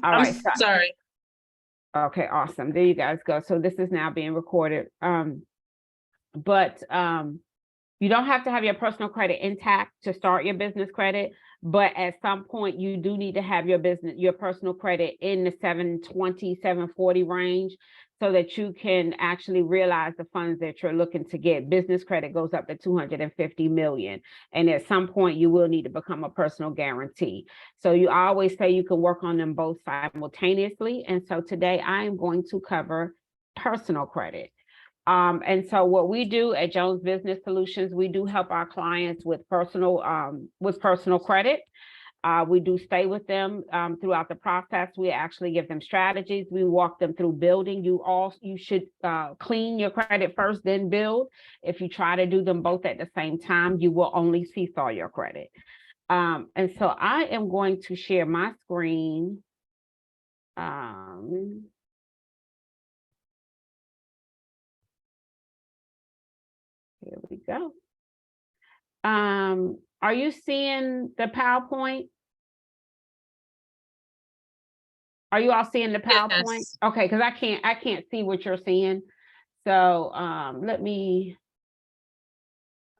All I'm right. sorry. Okay, awesome. There you guys go. So this is now being recorded. But you don't have to have your personal credit intact to start your business credit, but at some point you do need to have your personal credit in the 720, 740 range so that you can actually realize the funds that you're looking to get. Business credit goes up to 250 million. And at some point you will need to become a personal guarantee. So you always say you can work on them both simultaneously. And so today I am going to cover personal credit. And so what we do at Jones Business Solutions, we do help our clients with personal credit. We do stay with them throughout the process. We actually give them strategies. We walk them through building. You should clean your credit first, then build. If you try to do them both at the same time, you will only seesaw your credit. And so I am going to share my screen. Here we go. Are you seeing the PowerPoint? Are you all seeing the PowerPoint? Yes. Okay, because I can't see what you're seeing. So let me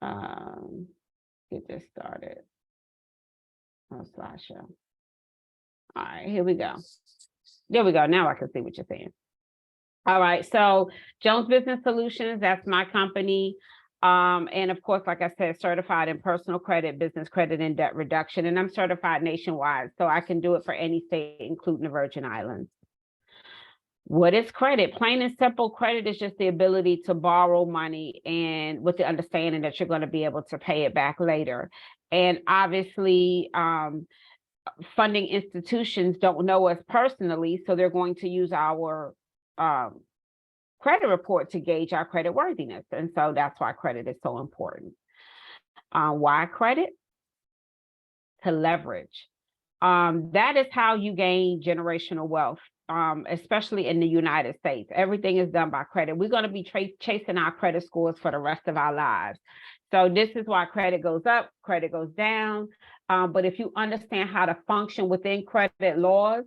get this started. Oh, slideshow. All right, here we go. There we go. Now I can see what you're saying. All right, so Jones Business Solutions, that's my company. And of course, like I said, certified in personal credit, business credit, and debt reduction. And I'm certified nationwide, so I can do it for any state, including the Virgin Islands. What is credit? Plain and simple, credit is just the ability to borrow money and with the understanding that you're going to be able to pay it back later. And obviously, funding institutions don't know us personally, so they're going to use our credit report to gauge our credit worthiness. And so that's why credit is so important. Why credit? To leverage. That is how you gain generational wealth, especially in the United States. Everything is done by credit. We're going to be chasing our credit scores for the rest of our lives. So this is why credit goes up, credit goes down. But if you understand how to function within credit laws,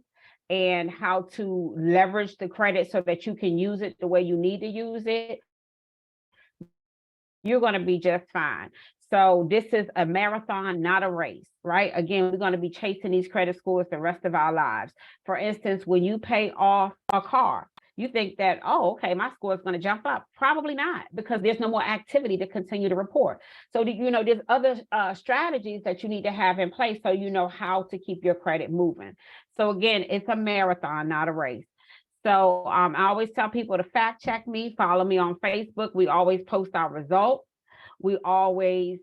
and how to leverage the credit so that you can use it the way you need to use it, you're going to be just fine. So this is a marathon, not a race, right? Again, we're going to be chasing these credit scores the rest of our lives. For instance, when you pay off a car, you think that, oh, okay, my score is going to jump up. Probably not, because there's no more activity to continue to report. So, there's other strategies that you need to have in place so you know how to keep your credit moving. So again, it's a marathon, not a race. So I always tell people to fact check me, follow me on Facebook. We always post our results. We always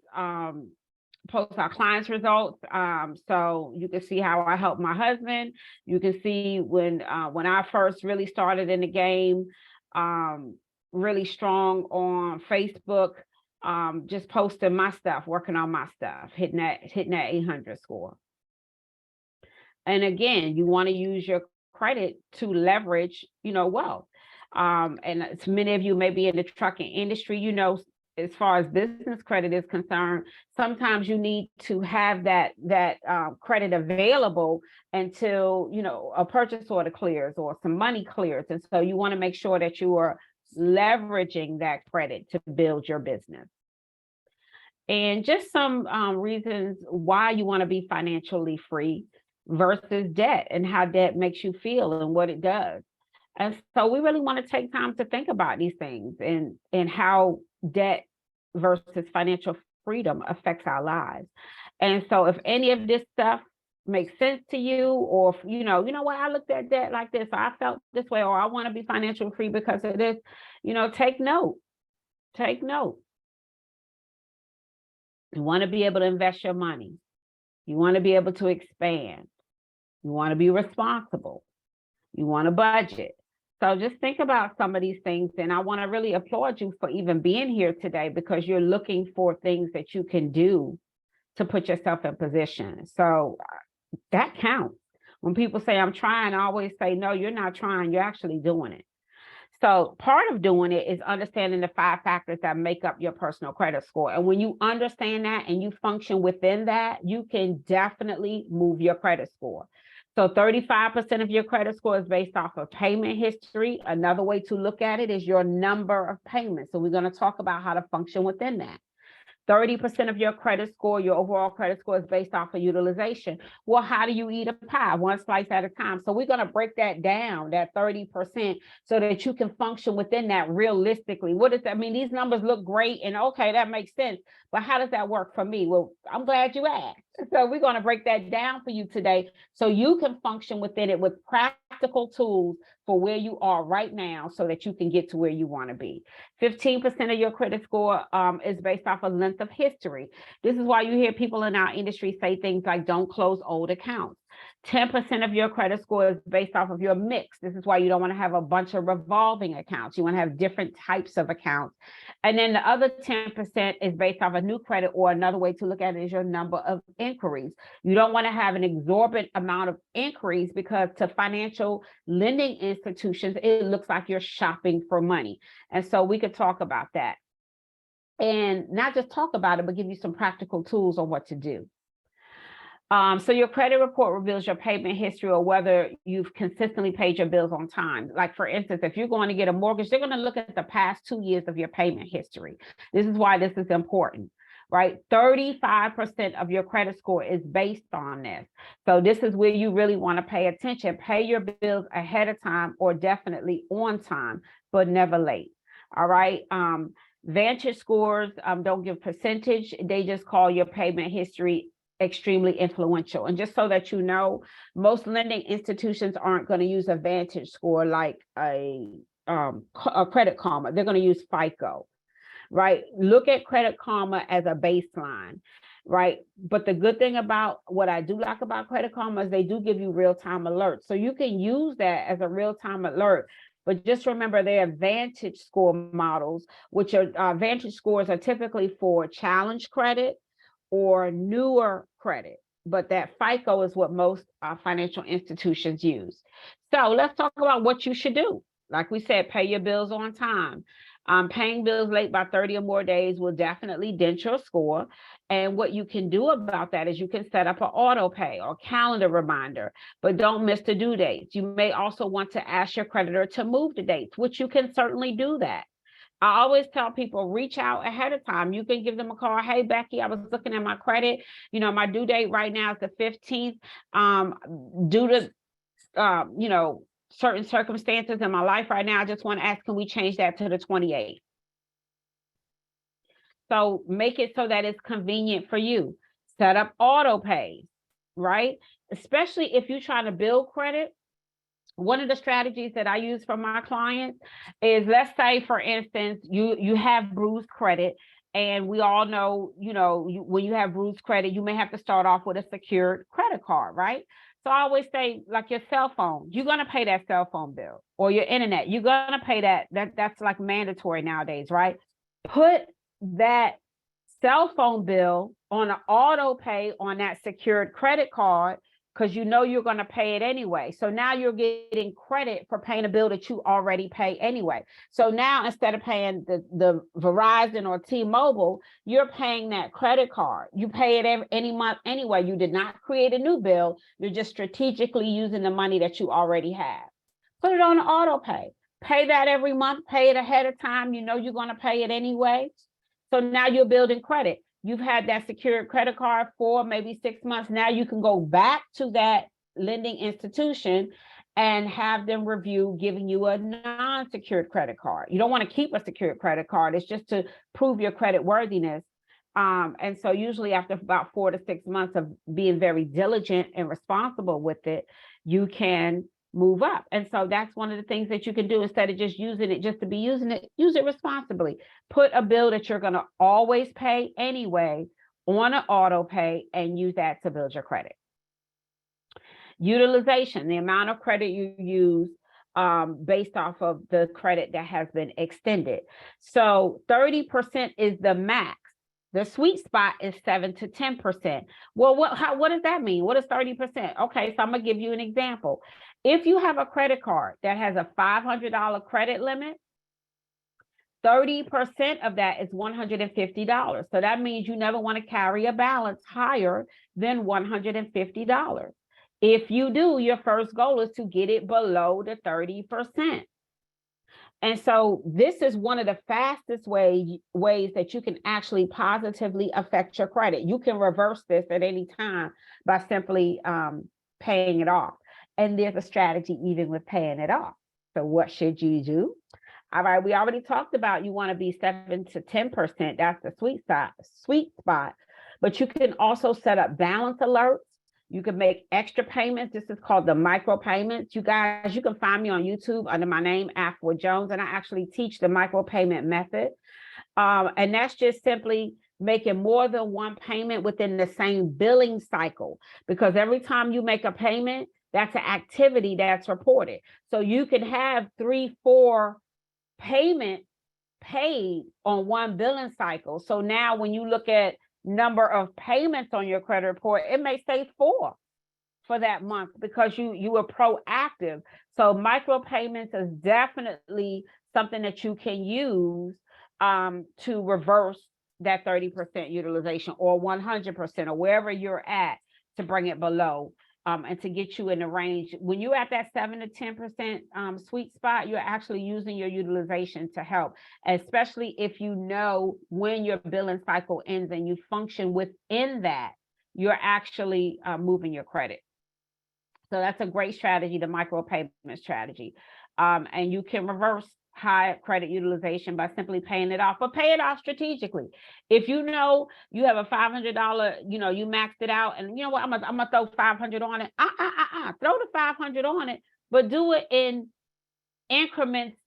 post our clients' results. So you can see how I help my husband. You can see when I first really started in the game, really strong on Facebook, just posting my stuff, working on my stuff, hitting that 800 score. And again, you want to use your credit to leverage, wealth. And many of you may be in the trucking industry, as far as business credit is concerned, sometimes you need to have that credit available until, a purchase order clears or some money clears. And so you want to make sure that you are leveraging that credit to build your business. And just some reasons why you want to be financially free versus debt, and how debt makes you feel and what it does. And so we really want to take time to think about these things and how debt versus financial freedom affects our lives. And so if any of this stuff makes sense to you, or if, what, I looked at debt like this, or I felt this way, or I want to be financially free because of this, take note. Take note. You want to be able to invest your money. You want to be able to expand. You want to be responsible. You want to budget. So just think about some of these things. And I want to really applaud you for even being here today, because you're looking for things that you can do to put yourself in position. So that counts. When people say, I'm trying, I always say, no, you're not trying. You're actually doing it. So part of doing it is understanding the 5 factors that make up your personal credit score. And when you understand that and you function within that, you can definitely move your credit score. So 35% of your credit score is based off of payment history. Another way to look at it is your number of payments. So we're going to talk about how to function within that. 30% of your credit score, your overall credit score, is based off of utilization. Well, how do you eat a pie? One slice at a time. So we're going to break that down, that 30%, so that you can function within that realistically. What does that mean? These numbers look great and okay, that makes sense. But how does that work for me? Well, I'm glad you asked. So we're going to break that down for you today so you can function within it with practical tools for where you are right now so that you can get to where you want to be. 15% of your credit score is based off of length of history. This is why you hear people in our industry say things like don't close old accounts. 10% of your credit score is based off of your mix. This is why you don't want to have a bunch of revolving accounts. You want to have different types of accounts. And then the other 10% is based off a new credit, or another way to look at it is your number of inquiries. You don't want to have an exorbitant amount of inquiries because to financial lending institutions, it looks like you're shopping for money. And so we could talk about that. And not just talk about it, but give you some practical tools on what to do. So your credit report reveals your payment history or whether you've consistently paid your bills on time. Like for instance, if you're going to get a mortgage, they're going to look at the past 2 years of your payment history. This is why this is important, right? 35% of your credit score is based on this. So this is where you really want to pay attention. Pay your bills ahead of time or definitely on time, but never late. All right. Vantage scores don't give percentage. They just call your payment history extremely influential. And just so that you know, most lending institutions aren't going to use a Vantage score like a Credit Karma. They're going to use FICO, right? Look at Credit Karma as a baseline, right? But the good thing about what I do like about Credit Karma is they do give you real-time alerts. So you can use that as a real-time alert. But just remember, they are Vantage score models, which are Vantage scores are typically for challenge credit or newer credit, but that FICO is what most financial institutions use. So let's talk about what you should do. Like we said, pay your bills on time. Paying bills late by 30 or more days will definitely dent your score. And what you can do about that is you can set up an auto pay or calendar reminder, but don't miss the due dates. You may also want to ask your creditor to move the dates, which you can certainly do that. I always tell people, reach out ahead of time. You can give them a call. Hey, Becky, I was looking at my credit. You know, my due date right now is the 15th. Due to, you know, certain circumstances in my life right now, I just want to ask, can we change that to the 28th? So make it so that it's convenient for you. Set up auto pays, right? Especially if you're trying to build credit. One of the strategies that I use for my clients is, let's say, for instance, you have bruised credit, and we all know, you know, when you have bruised credit, you may have to start off with a secured credit card, right? So I always say, like your cell phone, you're going to pay that cell phone bill, or your internet, you're going to pay that. That's like mandatory nowadays, right? Put that cell phone bill on an auto pay on that secured credit card, because you know you're going to pay it anyway. So now you're getting credit for paying a bill that you already pay anyway. So now instead of paying the Verizon or T-Mobile, you're paying that credit card. You pay it any month anyway. You did not create a new bill. You're just strategically using the money that you already have. Put it on auto pay. Pay that every month. Pay it ahead of time. You know you're going to pay it anyway. So now you're building credit. You've had that secured credit card for maybe 6 months. Now you can go back to that lending institution and have them review giving you a non-secured credit card. You don't want to keep a secured credit card. It's just to prove your credit worthiness. And so usually after about 4 to 6 months of being very diligent and responsible with it, you can move up. And so that's one of the things that you can do. Instead of just using it just to be using it, use it responsibly. Put a bill that you're going to always pay anyway on an auto pay and use that to build your credit. Utilization, the amount of credit you use based off of the credit that has been extended. So 30% is the max. The sweet spot is 7 to 10%. Well, what does that mean? What is 30%? Okay, so I'm going to give you an example. If you have a credit card that has a $500 credit limit, 30% of that is $150. So that means you never want to carry a balance higher than $150. If you do, your first goal is to get it below the 30%. And so this is one of the fastest ways that you can actually positively affect your credit. You can reverse this at any time by simply paying it off. And there's a strategy even with paying it off. So what should you do? All right, we already talked about you want to be 7 to 10%. That's the sweet spot. But you can also set up balance alerts. You can make extra payments. This is called the micro payments. You guys, you can find me on YouTube under my name, Afua Jones, and I actually teach the micro payment method. And that's just simply making more than one payment within the same billing cycle, because every time you make a payment, that's an activity that's reported. So you can have 3-4 payments paid on one billing cycle. So now when you look at number of payments on your credit report, it may say 4 for that month because you were proactive. So micro payments is definitely something that you can use to reverse that 30% utilization or 100% or wherever you're at to bring it below. And to get you in the range. When you're at that 7 to 10% sweet spot, you're actually using your utilization to help, especially if you know when your billing cycle ends and you function within that, you're actually moving your credit. So that's a great strategy, the micro payment strategy. And you can reverse high credit utilization by simply paying it off, but pay it off strategically. If you know you have a $500, you maxed it out, and you know what, I'm gonna throw 500 on it. Throw the 500 on it, but do it in increments,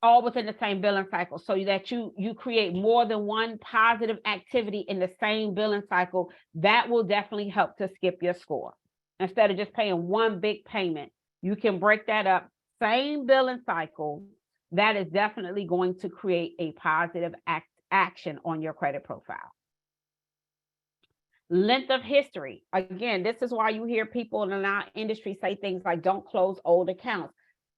all within the same billing cycle, so that you create more than one positive activity in the same billing cycle. That will definitely help to skip your score. Instead of just paying one big payment, you can break that up, same billing cycle. That is definitely going to create a positive action on your credit profile. Length of history. Again, this is why you hear people in our industry say things like, don't close old accounts.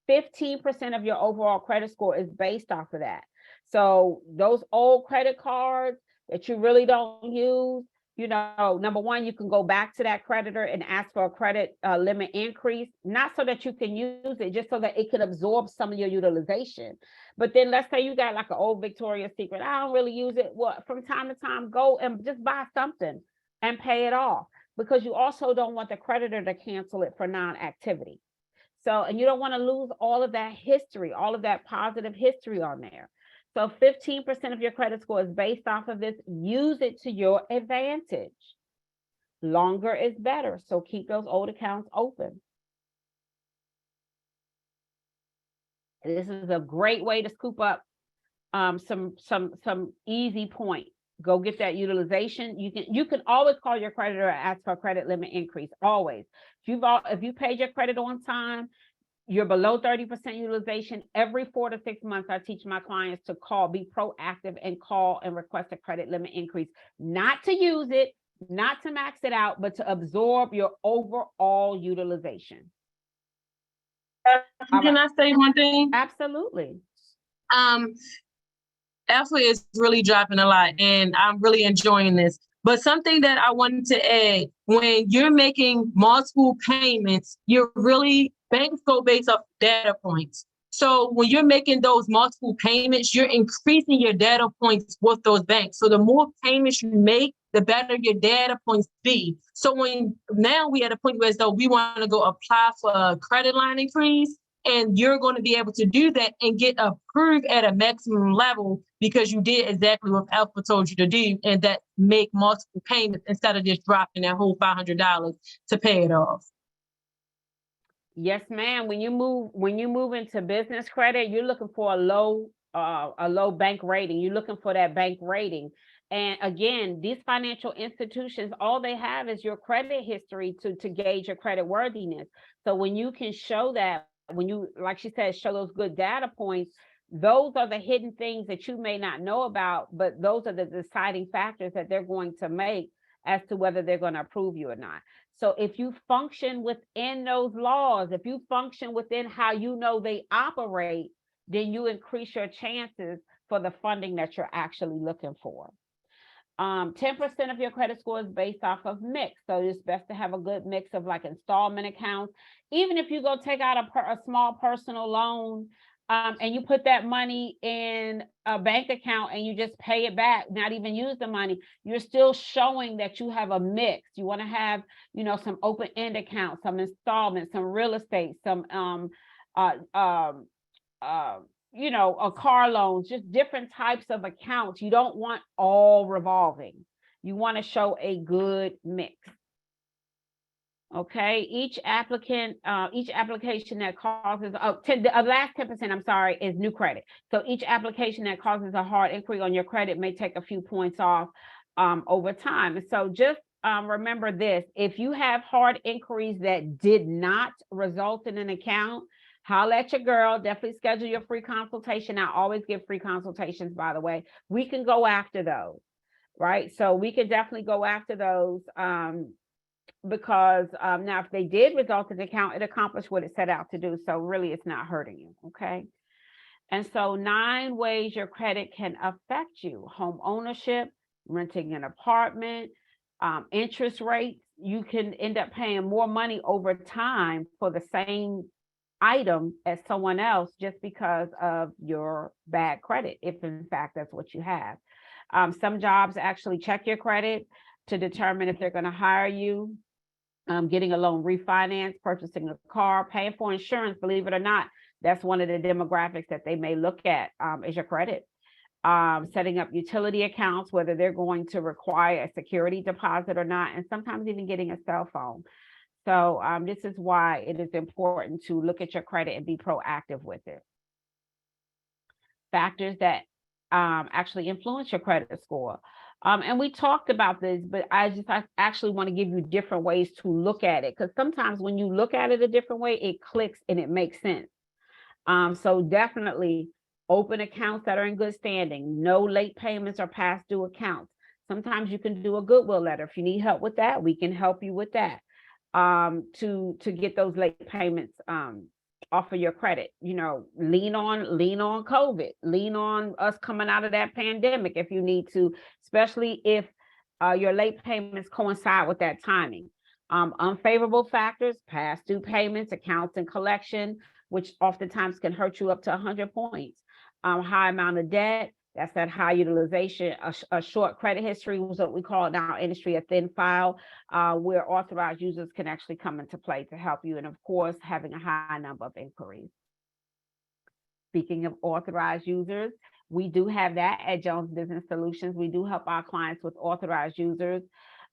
15% of your overall credit score is based off of that. So those old credit cards that you really don't use, number one, you can go back to that creditor and ask for a credit limit increase, not so that you can use it, just so that it could absorb some of your utilization. But then let's say you got like an old Victoria's Secret, I don't really use it. Well, from time to time, go and just buy something and pay it off, because you also don't want the creditor to cancel it for non-activity. So, and you don't want to lose all of that history, all of that positive history on there. So 15% of your credit score is based off of this. Use it to your advantage. Longer is better. So keep those old accounts open. This is a great way to scoop up some easy points. Go get that utilization. You can always call your creditor and ask for a credit limit increase. Always. If you paid your credit on time, you're below 30% utilization. Every 4 to 6 months, I teach my clients to be proactive and call and request a credit limit increase, not to use it, not to max it out, but to absorb your overall utilization. Can I say one thing? Absolutely. Afua is really dropping a lot, and I'm really enjoying this. But something that I wanted to add, when you're making multiple payments, banks go based off data points. So when you're making those multiple payments, you're increasing your data points with those banks. So the more payments you make, the better your data points be. So now we at a point where as though we want to go apply for a credit line increase, and you're going to be able to do that and get approved at a maximum level because you did exactly what Afua told you to do, and that make multiple payments instead of just dropping that whole $500 to pay it off. Yes, ma'am. When you move into business credit, you're looking for a low bank rating. You're looking for that bank rating. And again, these financial institutions, all they have is your credit history to gauge your credit worthiness. So when you can show that, when you, like she said, show those good data points, those are the hidden things that you may not know about, but those are the deciding factors that they're going to make as to whether they're going to approve you or not. So if you function within those laws, if you function within how you know they operate, then you increase your chances for the funding that you're actually looking for. 10% of your credit score is based off of mix. So it's best to have a good mix of like installment accounts. Even if you go take out a small personal loan, and you put that money in a bank account and you just pay it back, not even use the money, you're still showing that you have a mix. You want to have, some open-end accounts, some installments, some real estate, some car loans, just different types of accounts. You don't want all revolving. You want to show a good mix. Okay, each application that causes the last 10%, I'm sorry, is new credit. So each application that causes a hard inquiry on your credit may take a few points off over time. So just remember this: if you have hard inquiries that did not result in an account, holler at your girl. Definitely schedule your free consultation. I always give free consultations, by the way. We can go after those, right? So we can definitely go after those. Because now if they did result in an account, it accomplished what it set out to do. So really it's not hurting you, okay? And so 9 ways your credit can affect you: home ownership, renting an apartment, interest rates. You can end up paying more money over time for the same item as someone else just because of your bad credit, if in fact that's what you have. Some jobs actually check your credit to determine if they're going to hire you. Getting a loan refinance, purchasing a car, paying for insurance, believe it or not, that's one of the demographics that they may look at is your credit. Setting up utility accounts, whether they're going to require a security deposit or not, and sometimes even getting a cell phone. So this is why it is important to look at your credit and be proactive with it. Factors that actually influence your credit score. And we talked about this, but I actually want to give you different ways to look at it, because sometimes when you look at it a different way, it clicks and it makes sense. So definitely open accounts that are in good standing, no late payments or past due accounts. Sometimes you can do a Goodwill letter. If you need help with that, we can help you with that, to get those late payments off of your credit. Lean on COVID, lean on us coming out of that pandemic if you need to, especially if your late payments coincide with that timing. Unfavorable factors: past due payments, accounts in collection, which oftentimes can hurt you up to 100 points. High amount of debt, that's that high utilization. A short credit history was what we call in our industry a thin file, where authorized users can actually come into play to help you. And of course, having a high number of inquiries. Speaking of authorized users, we do have that at Jones Business Solutions. We do help our clients with authorized users.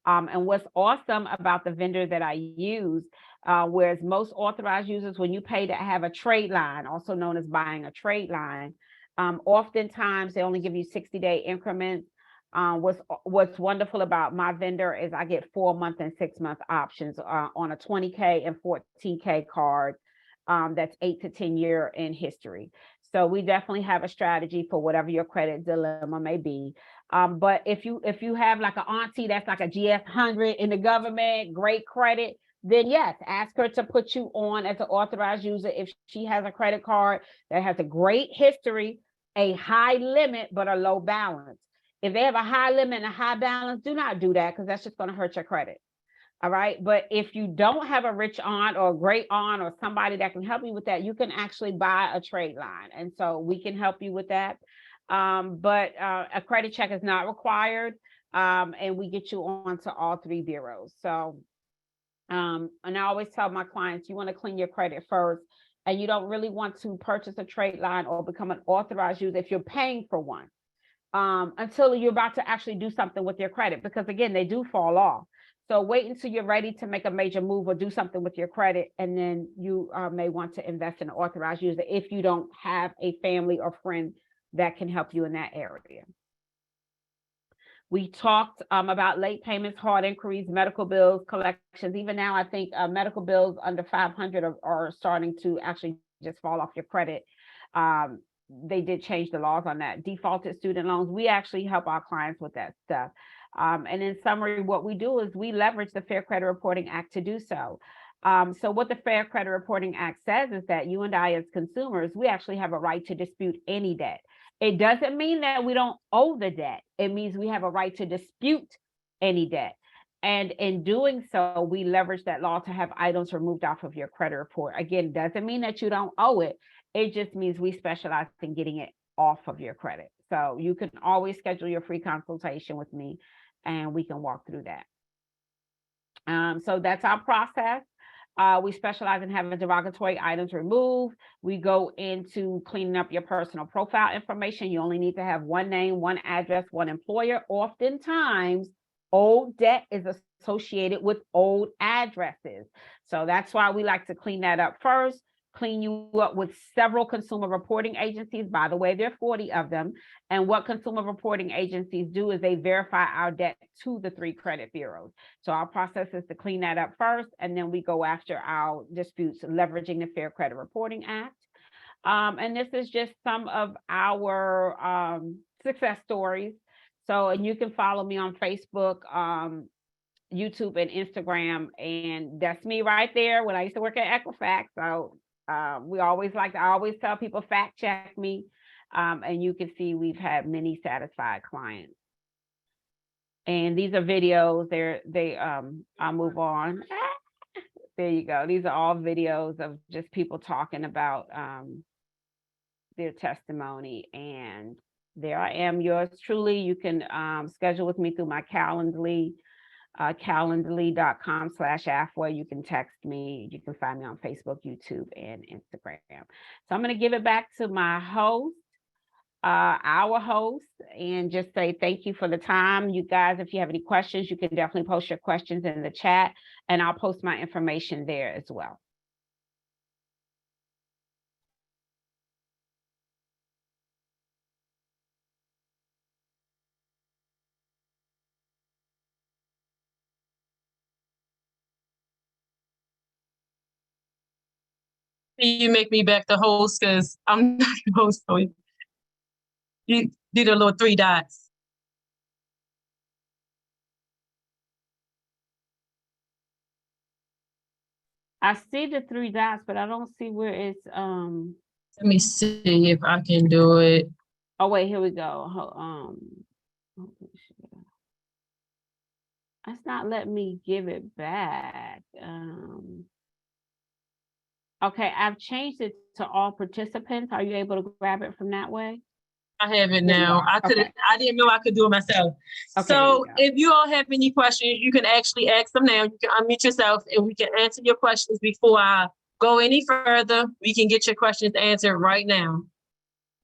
And what's awesome about the vendor that I use, whereas most authorized users, when you pay to have a trade line, also known as buying a trade line, oftentimes they only give you 60-day increments. What's wonderful about my vendor is I get 4-month and 6-month options on a 20K and 14K card. That's 8 to 10 year in history. So we definitely have a strategy for whatever your credit dilemma may be. But if you have like an auntie that's like a GS100 in the government, great credit, then yes, ask her to put you on as an authorized user if she has a credit card that has a great history, a high limit, but a low balance. If they have a high limit and a high balance, do not do that, because that's just going to hurt your credit. All right. But if you don't have a rich aunt or a great aunt or somebody that can help you with that, you can actually buy a trade line. And so we can help you with that. But a credit check is not required. And we get you on to all 3 bureaus. So, and I always tell my clients, you want to clean your credit first, and you don't really want to purchase a trade line or become an authorized user if you're paying for one, until you're about to actually do something with your credit, because again, they do fall off. So wait until you're ready to make a major move or do something with your credit, and then you may want to invest in an authorized user if you don't have a family or friend that can help you in that area. We talked about late payments, hard inquiries, medical bills, collections. Even now, I think medical bills under 500 are starting to actually just fall off your credit. They did change the laws on that. Defaulted student loans, we actually help our clients with that stuff. And in summary, what we do is we leverage the Fair Credit Reporting Act to do so. So what the Fair Credit Reporting Act says is that you and I as consumers, we actually have a right to dispute any debt. It doesn't mean that we don't owe the debt. It means we have a right to dispute any debt. And in doing so, we leverage that law to have items removed off of your credit report. Again, doesn't mean that you don't owe it. It just means we specialize in getting it off of your credit. So you can always schedule your free consultation with me and we can walk through that. So that's our process. We specialize in having derogatory items removed. We go into cleaning up your personal profile information. You only need to have one name, one address, one employer. Oftentimes, old debt is associated with old addresses. So that's why we like to clean that up first. Clean you up with several consumer reporting agencies. By the way, there are 40 of them. And what consumer reporting agencies do is they verify our debt to the 3 credit bureaus. So our process is to clean that up first, and then we go after our disputes, leveraging the Fair Credit Reporting Act. And this is just some of our success stories. So, and you can follow me on Facebook, YouTube, and Instagram. And that's me right there when I used to work at Equifax. So I always tell people, fact check me. And you can see we've had many satisfied clients. And these are videos. I'll move on. There you go. These are all videos of just people talking about their testimony. And there I am, yours truly. You can schedule with me through my Calendly. Calendly.com/Afua. You can text me. You can find me on Facebook, YouTube, and Instagram. So I'm going to give it back to my host, our host, and just say thank you for the time. You guys, if you have any questions, you can definitely post your questions in the chat, and I'll post my information there as well. You make me back the host because I'm not the host. So you do the little 3 dots. I see the 3 dots, but I don't see where it's Let me see if I can do it. Oh wait, here we go. It's not letting me give it back. Okay, I've changed it to all participants. Are you able to grab it from that way? I have it now. I didn't know I could do it myself. Okay, so if you all have any questions, you can actually ask them now. You can unmute yourself and we can answer your questions before I go any further. We can get your questions answered right now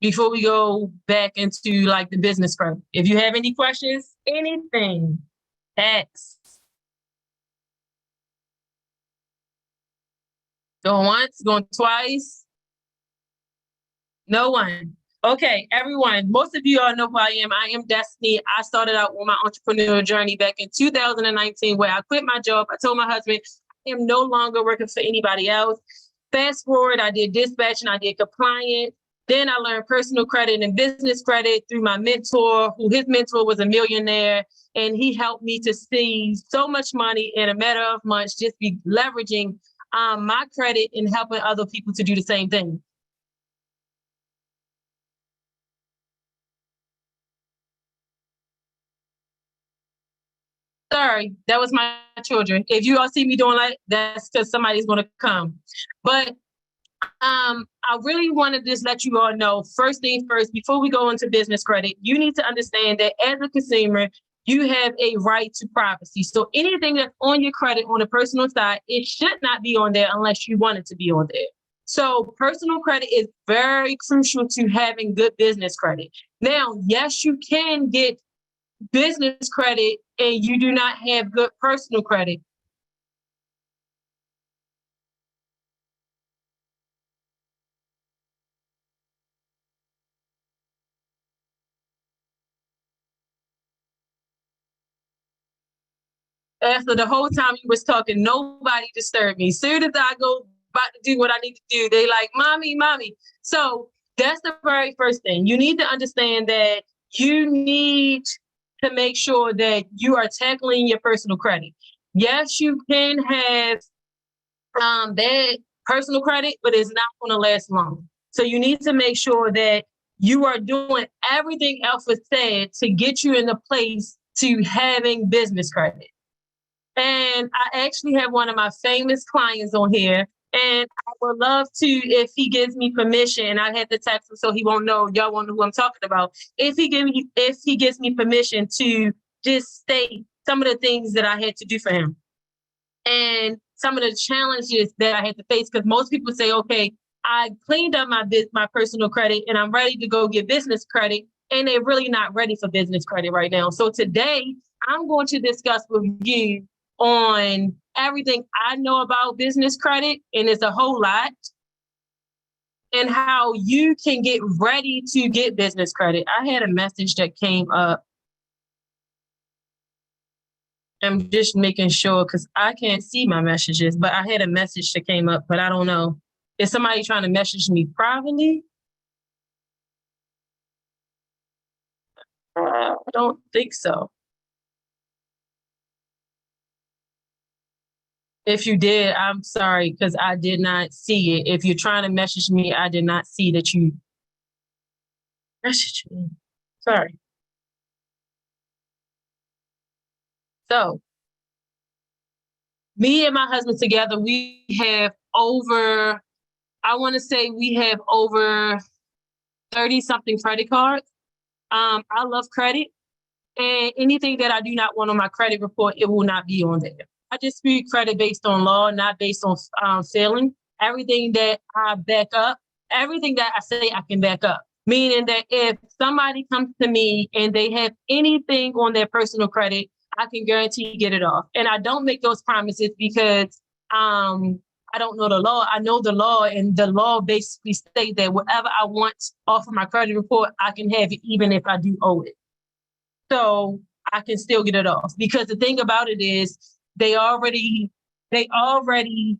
before we go back into like the business credit. If you have any questions, anything, ask. Going once, going twice. No one. Okay, everyone, most of you all know who I am. I am Destiny. I started out on my entrepreneurial journey back in 2019 where I quit my job. I told my husband, I am no longer working for anybody else. Fast forward, I did dispatching, I did compliance. Then I learned personal credit and business credit through my mentor, who his mentor was a millionaire. And he helped me to see so much money in a matter of months, just be leveraging my credit and helping other people to do the same thing. Sorry, that was my children. If you all see me doing like that's because somebody's going to come. But I really want to just let you all know, first things first, before we go into business credit, you need to understand that as a consumer, you have a right to privacy. So anything that's on your credit on the personal side, it should not be on there unless you want it to be on there. So personal credit is very crucial to having good business credit. Now, yes, you can get business credit and you do not have good personal credit. After the whole time you was talking, nobody disturbed me. Soon as I go about to do what I need to do, they like, mommy. So that's the very first thing. You need to understand that you need to make sure that you are tackling your personal credit. Yes, you can have bad personal credit, but it's not going to last long. So you need to make sure that you are doing everything Alpha said to get you in the place to having business credit. And I actually have one of my famous clients on here, and I would love to, if he gives me permission, and I had to text him so he won't know, y'all won't know who I'm talking about. If he gives me permission to just state some of the things that I had to do for him and some of the challenges that I had to face, because most people say, okay, I cleaned up my personal credit and I'm ready to go get business credit, and they're really not ready for business credit right now. So today I'm going to discuss with you on everything I know about business credit, and it's a whole lot, and how you can get ready to get business credit. I had a message that came up. I'm just making sure because I can't see my messages, but I had a message that came up, but I don't know. Is somebody trying to message me privately? I don't think so. If you did, I'm sorry, because I did not see it. If you're trying to message me, I did not see that you messaged me. Sorry. So, me and my husband together, we have over, I want to say we have over 30 something credit cards. I love credit, and anything that I do not want on my credit report, it will not be on there. I just speak credit based on law, not based on feeling. Everything that I back up, everything that I say, I can back up. Meaning that if somebody comes to me and they have anything on their personal credit, I can guarantee get it off. And I don't make those promises because I don't know the law. I know the law, and the law basically states that whatever I want off of my credit report, I can have it even if I do owe it. So I can still get it off, because the thing about it is they already ran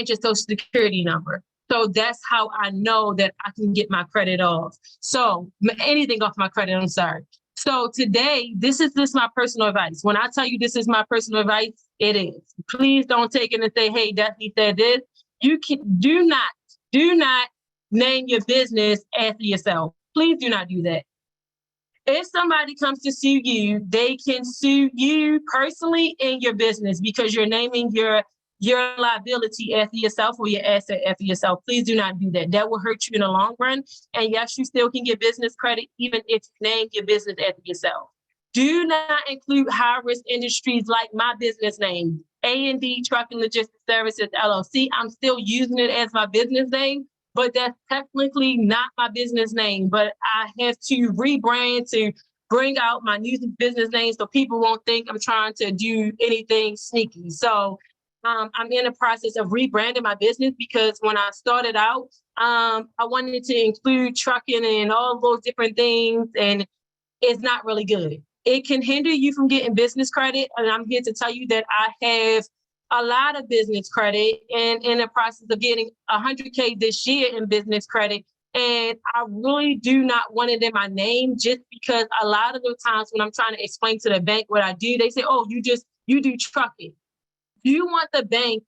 your social security number. So that's how I know that I can get my credit off. So anything off my credit, I'm sorry. So today, this is just my personal advice. When I tell you this is my personal advice, it is. Please don't take it and say, hey, Daphne said this. You can do not name your business after yourself. Please do not do that. If somebody comes to sue you, they can sue you personally in your business because you're naming your liability after yourself or your asset after yourself. Please do not do that. That will hurt you in the long run. And yes, you still can get business credit even if you name your business after yourself. Do not include high-risk industries like my business name, A&D Trucking Logistics Services, LLC. I'm still using it as my business name, but that's technically not my business name. But I have to rebrand to bring out my new business name so people won't think I'm trying to do anything sneaky. So I'm in the process of rebranding my business, because when I started out, I wanted to include trucking and all those different things, and it's not really good. It can hinder you from getting business credit. And I'm here to tell you that I have a lot of business credit and in the process of getting 100K this year in business credit. And I really do not want it in my name, just because a lot of the times when I'm trying to explain to the bank what I do, they say, oh, you do trucking. You want the bank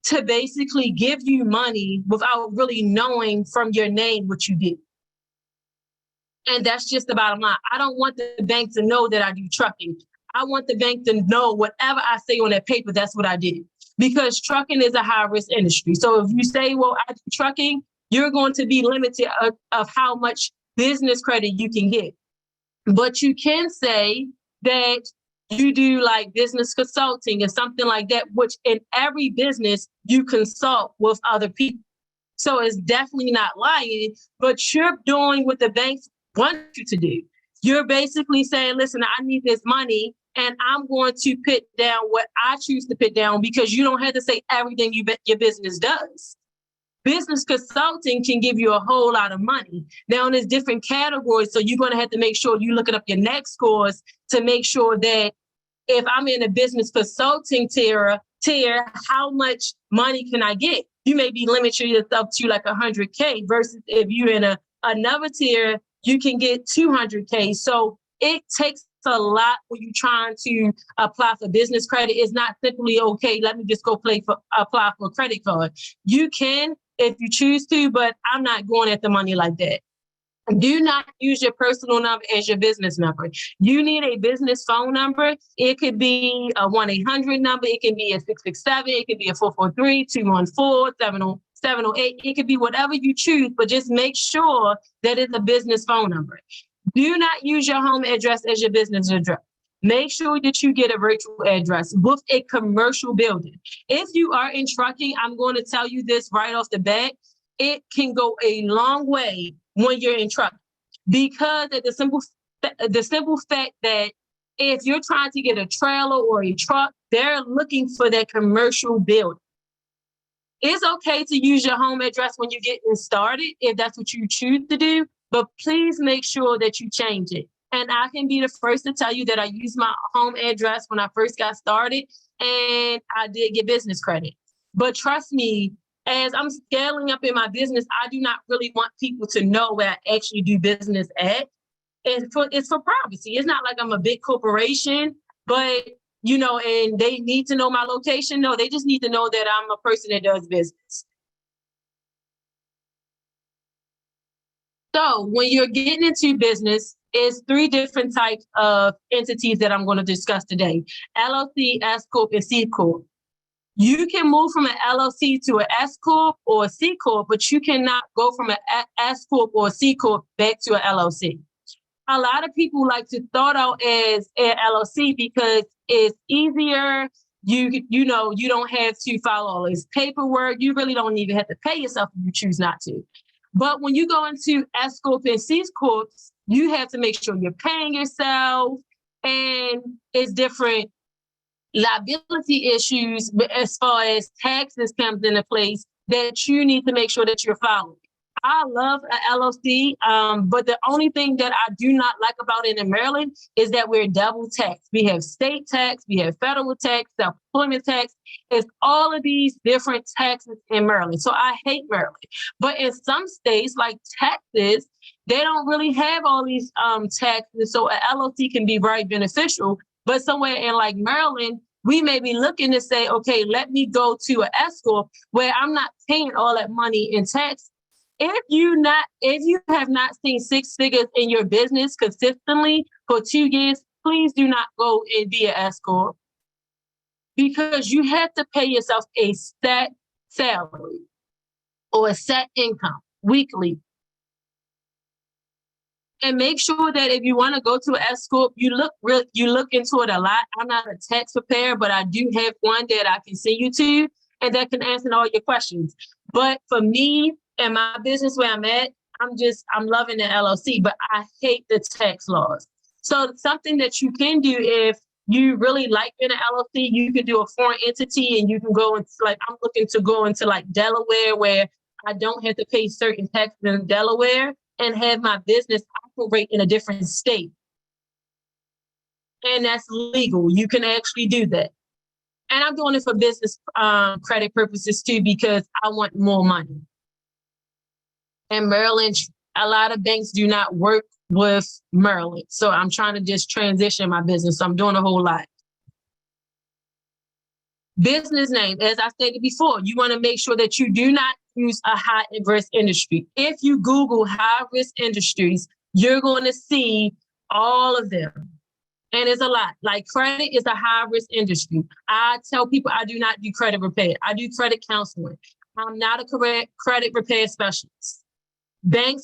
to basically give you money without really knowing from your name what you do. And that's just the bottom line. I don't want the bank to know that I do trucking. I want the bank to know whatever I say on that paper, that's what I did. Because trucking is a high-risk industry. So if you say, well, I do trucking, you're going to be limited of how much business credit you can get. But you can say that you do like business consulting or something like that, which in every business you consult with other people. So it's definitely not lying, but you're doing what the banks want you to do. You're basically saying, listen, I need this money and I'm going to put down what I choose to put down, because you don't have to say everything your business does. Business consulting can give you a whole lot of money. Now, there's different categories, so you're going to have to make sure you're looking up your NET scores to make sure that if I'm in a business consulting tier, how much money can I get? You may be limiting yourself to like 100K versus if you're in another tier, you can get 200K. So it takes a lot when you're trying to apply for business credit. It's not simply, okay, let me just go apply for a credit card. You can if you choose to, but I'm not going at the money like that. Do not use your personal number as your business number. You need a business phone number. It could be a 1-800 number. It can be a 667. It could be a 443-214-708. It could be whatever you choose, but just make sure that it's a business phone number. Do not use your home address as your business address. Make sure that you get a virtual address with a commercial building. If you are in trucking, I'm going to tell you this right off the bat. It can go a long way when you're in trucking, because of the simple fact that if you're trying to get a trailer or a truck, they're looking for that commercial building. It's okay to use your home address when you're getting started, if that's what you choose to do, but please make sure that you change it. And I can be the first to tell you that I used my home address when I first got started, and I did get business credit. But trust me, as I'm scaling up in my business, I do not really want people to know where I actually do business at. It's for privacy. It's not like I'm a big corporation, but and they need to know my location. No, they just need to know that I'm a person that does business. So when you're getting into business, it's 3 different types of entities that I'm going to discuss today: LLC, S Corp, and C Corp. You can move from an LLC to an S Corp or a C Corp, but you cannot go from an S Corp or a C Corp back to an LLC. A lot of people like to start out as an LLC because it's easier. You don't have to follow all this paperwork. You really don't even have to pay yourself if you choose not to. But when you go into S Corp and C Corp, you have to make sure you're paying yourself, and it's different liability issues, but as far as taxes comes into place, that you need to make sure that you're following. I love an LLC, but the only thing that I do not like about it in Maryland is that we're double taxed. We have state tax, we have federal tax, self-employment tax. It's all of these different taxes in Maryland. So I hate Maryland. But in some states, like Texas, they don't really have all these taxes. So an LLC can be very beneficial. But somewhere in like Maryland, we may be looking to say, okay, let me go to an S Corp where I'm not paying all that money in tax. If you have not seen 6 figures in your business consistently for 2 years, please do not go and be an S Corp, because you have to pay yourself a set salary or a set income weekly. And make sure that if you want to go to an S Corp, you look into it a lot. I'm not a tax preparer, but I do have one that I can send you to, and that can answer all your questions. But for me and my business where I'm at, I'm loving the LLC, but I hate the tax laws. So something that you can do, if you really like being an LLC, you can do a foreign entity, and you can go into, like, I'm looking to go into like Delaware, where I don't have to pay certain taxes in Delaware, and have my business operate in a different state. And that's legal. You can actually do that. And I'm doing it for business credit purposes too, because I want more money. In Maryland, a lot of banks do not work with Maryland. So I'm trying to just transition my business. So I'm doing a whole lot. Business name, as I stated before, you want to make sure that you do not use a high-risk industry. If you Google high-risk industries, you're going to see all of them. And it's a lot. Like, credit is a high-risk industry. I tell people I do not do credit repair. I do credit counseling. I'm not a credit repair specialist. A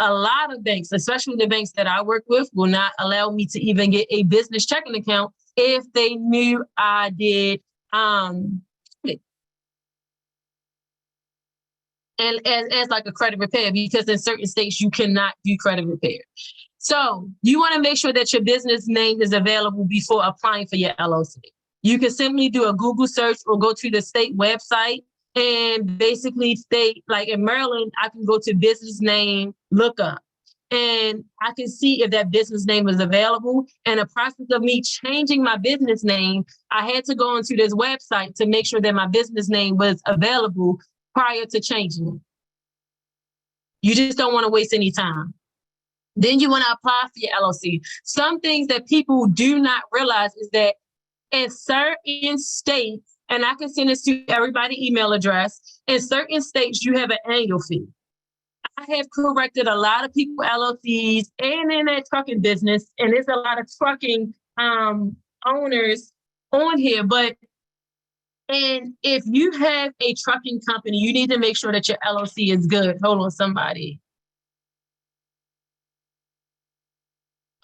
lot of banks, especially the banks that I work with, will not allow me to even get a business checking account if they knew I did and as like a credit repair, because in certain states you cannot do credit repair. So you want to make sure that your business name is available before applying for your LLC. You can simply do a Google search or go to the state website and basically state, like in Maryland, I can go to business name lookup, and I can see if that business name is available. And the process of me changing my business name, I had to go onto this website to make sure that my business name was available prior to changing it. You just don't want to waste any time. Then you want to apply for your LLC. Some things that people do not realize is that in certain states, and I can send this to everybody's email address, in certain states, you have an annual fee. I have corrected a lot of people LLCs and in that trucking business, and there's a lot of trucking owners on here. And if you have a trucking company, you need to make sure that your LLC is good. Hold on, somebody.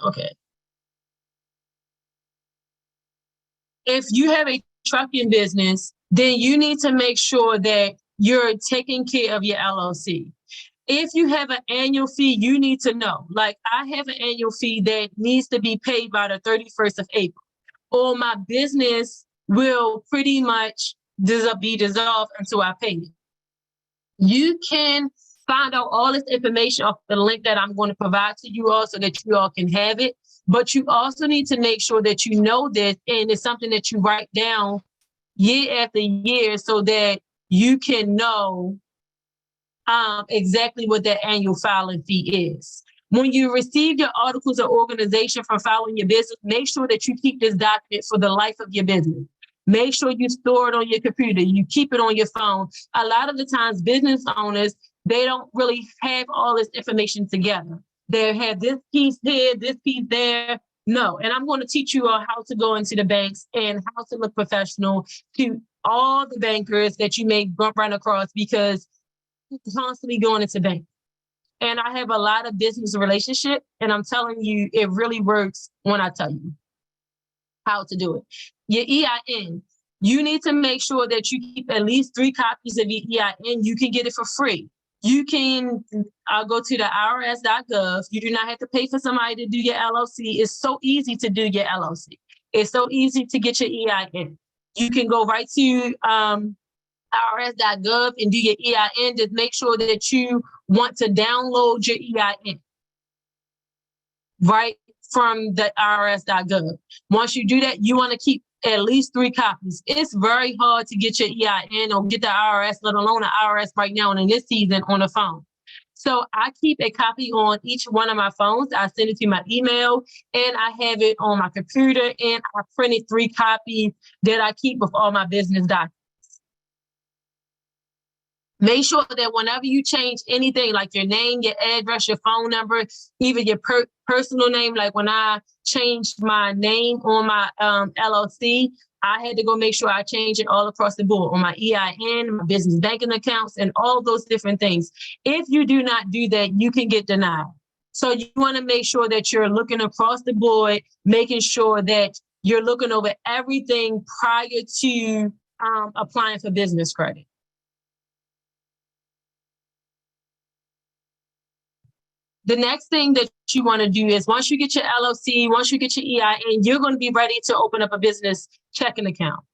Okay. If you have a trucking business, then you need to make sure that you're taking care of your LLC. If you have an annual fee, you need to know. Like, I have an annual fee that needs to be paid by the 31st of April, or my business will pretty much be dissolved until I pay it. You can find out all this information off the link that I'm going to provide to you all so that you all can have it. But you also need to make sure that you know this, and it's something that you write down year after year so that you can know exactly what that annual filing fee is. When you receive your articles of organization from filing your business, make sure that you keep this document for the life of your business. Make sure you store it on your computer, you keep it on your phone. A lot of the times, business owners, they don't really have all this information together. They have this piece here, this piece there. No, and I'm going to teach you all how to go into the banks and how to look professional to all the bankers that you may run across, because you're constantly going into banks. And I have a lot of business relationship, and I'm telling you, it really works when I tell you how to do it. Your EIN, you need to make sure that you keep at least 3 copies of your EIN. You can get it for free. You can go to the IRS.gov. You do not have to pay for somebody to do your LLC. It's so easy to do your LLC. It's so easy to get your EIN. You can go right to IRS.gov and do your EIN. Just make sure that you want to download your EIN right from the IRS.gov. Once you do that, you want to keep at least 3 copies. It's very hard to get your EIN or get the IRS, let alone the IRS right now and in this season, on the phone. So I keep a copy on each one of my phones. I send it to my email, and I have it on my computer, and I printed 3 copies that I keep with all my business documents. Make sure that whenever you change anything, like your name, your address, your phone number, even your personal name, like when I changed my name on my LLC, I had to go make sure I change it all across the board on my EIN, my business banking accounts, and all those different things. If you do not do that, you can get denied. So you want to make sure that you're looking across the board, making sure that you're looking over everything prior to applying for business credit. The next thing that you want to do is, once you get your LLC, once you get your EIN, you're going to be ready to open up a business checking account.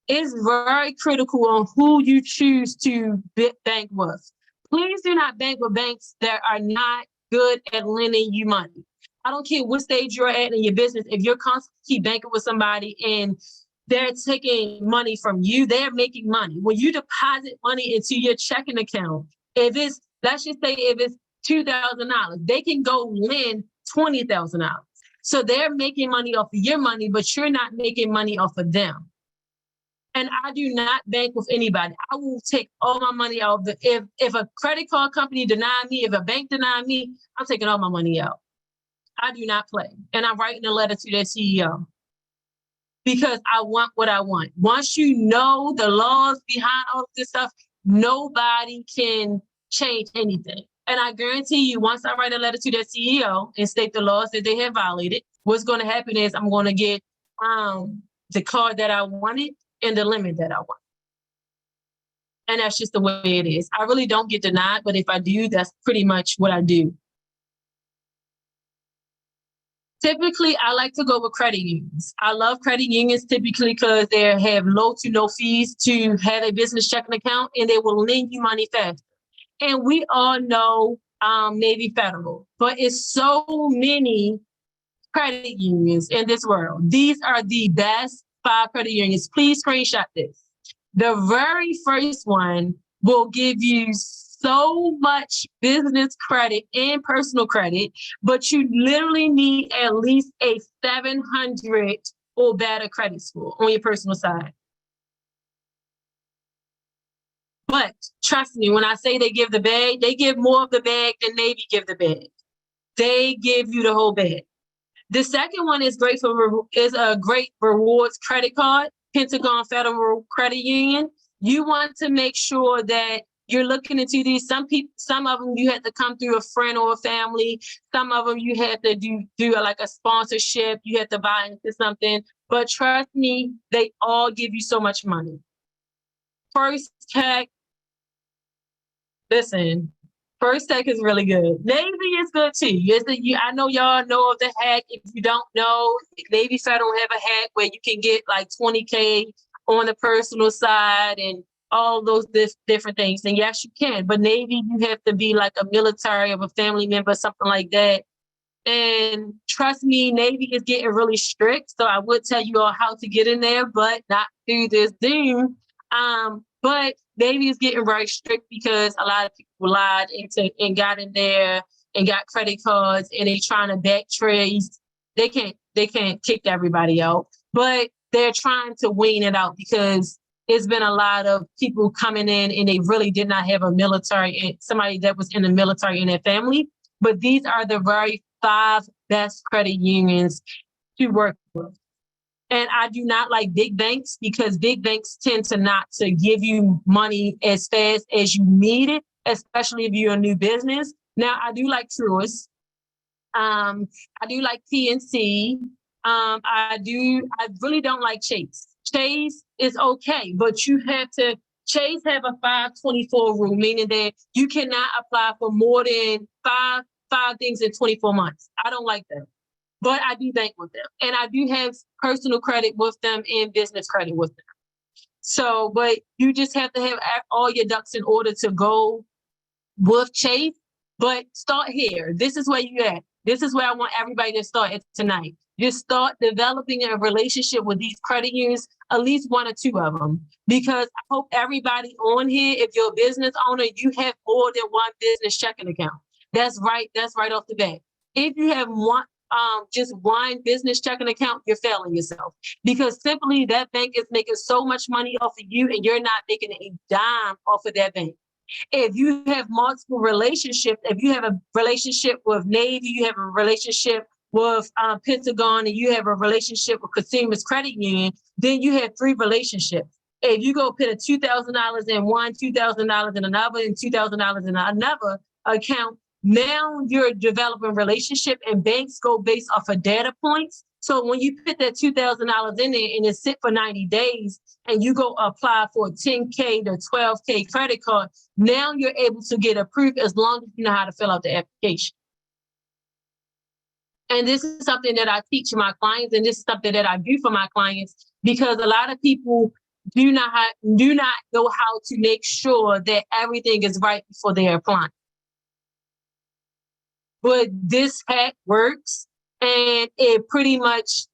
It's very critical on who you choose to bank with. Please do not bank with banks that are not good at lending you money. I don't care what stage you're at in your business. If you're constantly banking with somebody and they're taking money from you, they're making money. When you deposit money into your checking account, if it's, let's just say if it's $2,000, they can go lend $20,000. So they're making money off of your money, but you're not making money off of them. And I do not bank with anybody. I will take all my money out. If a credit card company denied me, if a bank denied me, I'm taking all my money out. I do not play. And I'm writing a letter to their CEO because I want what I want. Once you know the laws behind all of this stuff, nobody can change anything. And I guarantee you, once I write a letter to their CEO and state the laws that they have violated, what's going to happen is I'm going to get the card that I wanted and the limit that I want. And that's just the way it is. I really don't get denied, but if I do, that's pretty much what I do. Typically, I like to go with credit unions. I love credit unions typically because they have low to no fees to have a business checking account, and they will lend you money fast. And we all know Navy Federal, but it's so many credit unions in this world. These are the best 5 credit unions. Please screenshot this. The very first one will give you so much business credit and personal credit, but you literally need at least a 700 or better credit score on your personal side. But trust me, when I say they give the bag, they give more of the bag than Navy give the bag. They give you the whole bag. The second one is is a great rewards credit card, Pentagon Federal Credit Union. You want to make sure that you're looking into these. Some of them you had to come through a friend or a family. Some of them you had to do like a sponsorship. You had to buy into something. But trust me, they all give you so much money. First Tech, listen, First Tech is really good. Navy is good too. I know y'all know of the hack. If you don't know, Navy Federal have a hack where you can get like 20K on the personal side and all those different things. And yes, you can. But Navy, you have to be like a military of a family member, something like that. And trust me, Navy is getting really strict. So I would tell you all how to get in there, but not through this Zoom. But Navy is getting very strict because a lot of people lied and got in there and got credit cards and they trying to backtrace. They can't kick everybody out, but they're trying to wean it out because it's been a lot of people coming in and they really did not have a military, somebody that was in the military in their family. But these are the very 5 best credit unions to work with. And I do not like big banks because big banks tend to not to give you money as fast as you need it, especially if you're a new business. Now, I do like Truist. I do like PNC. I really don't like Chase. Chase is okay, but Chase have a 524 rule, meaning that you cannot apply for more than five things in 24 months. I don't like that. But I do bank with them. And I do have personal credit with them and business credit with them. So, but you just have to have all your ducks in order to go with Chase. But start here. This is where you at. This is where I want everybody to start at tonight. Just start developing a relationship with these credit unions, at least 1 or 2 of them. Because I hope everybody on here, if you're a business owner, you have more than one business checking account. That's right off the bat. If you have just one business checking account, you're failing yourself because simply that bank is making so much money off of you and you're not making a dime off of that bank. If you have multiple relationships, if you have a relationship with Navy, you have a relationship with Pentagon, and you have a relationship with Consumers Credit Union, then you have 3 relationships. If you go put a $2,000 in one, $2,000 in another, and $2,000 in another account, now you're developing relationship and banks go based off of data points. So when you put that $2,000 in there and it's sit for 90 days and you go apply for a 10K to 12K credit card, now you're able to get approved as long as you know how to fill out the application. And this is something that I teach my clients, and this is something that I do for my clients because a lot of people do not know how to make sure that everything is right before they're applying. But this hack works, and it pretty much,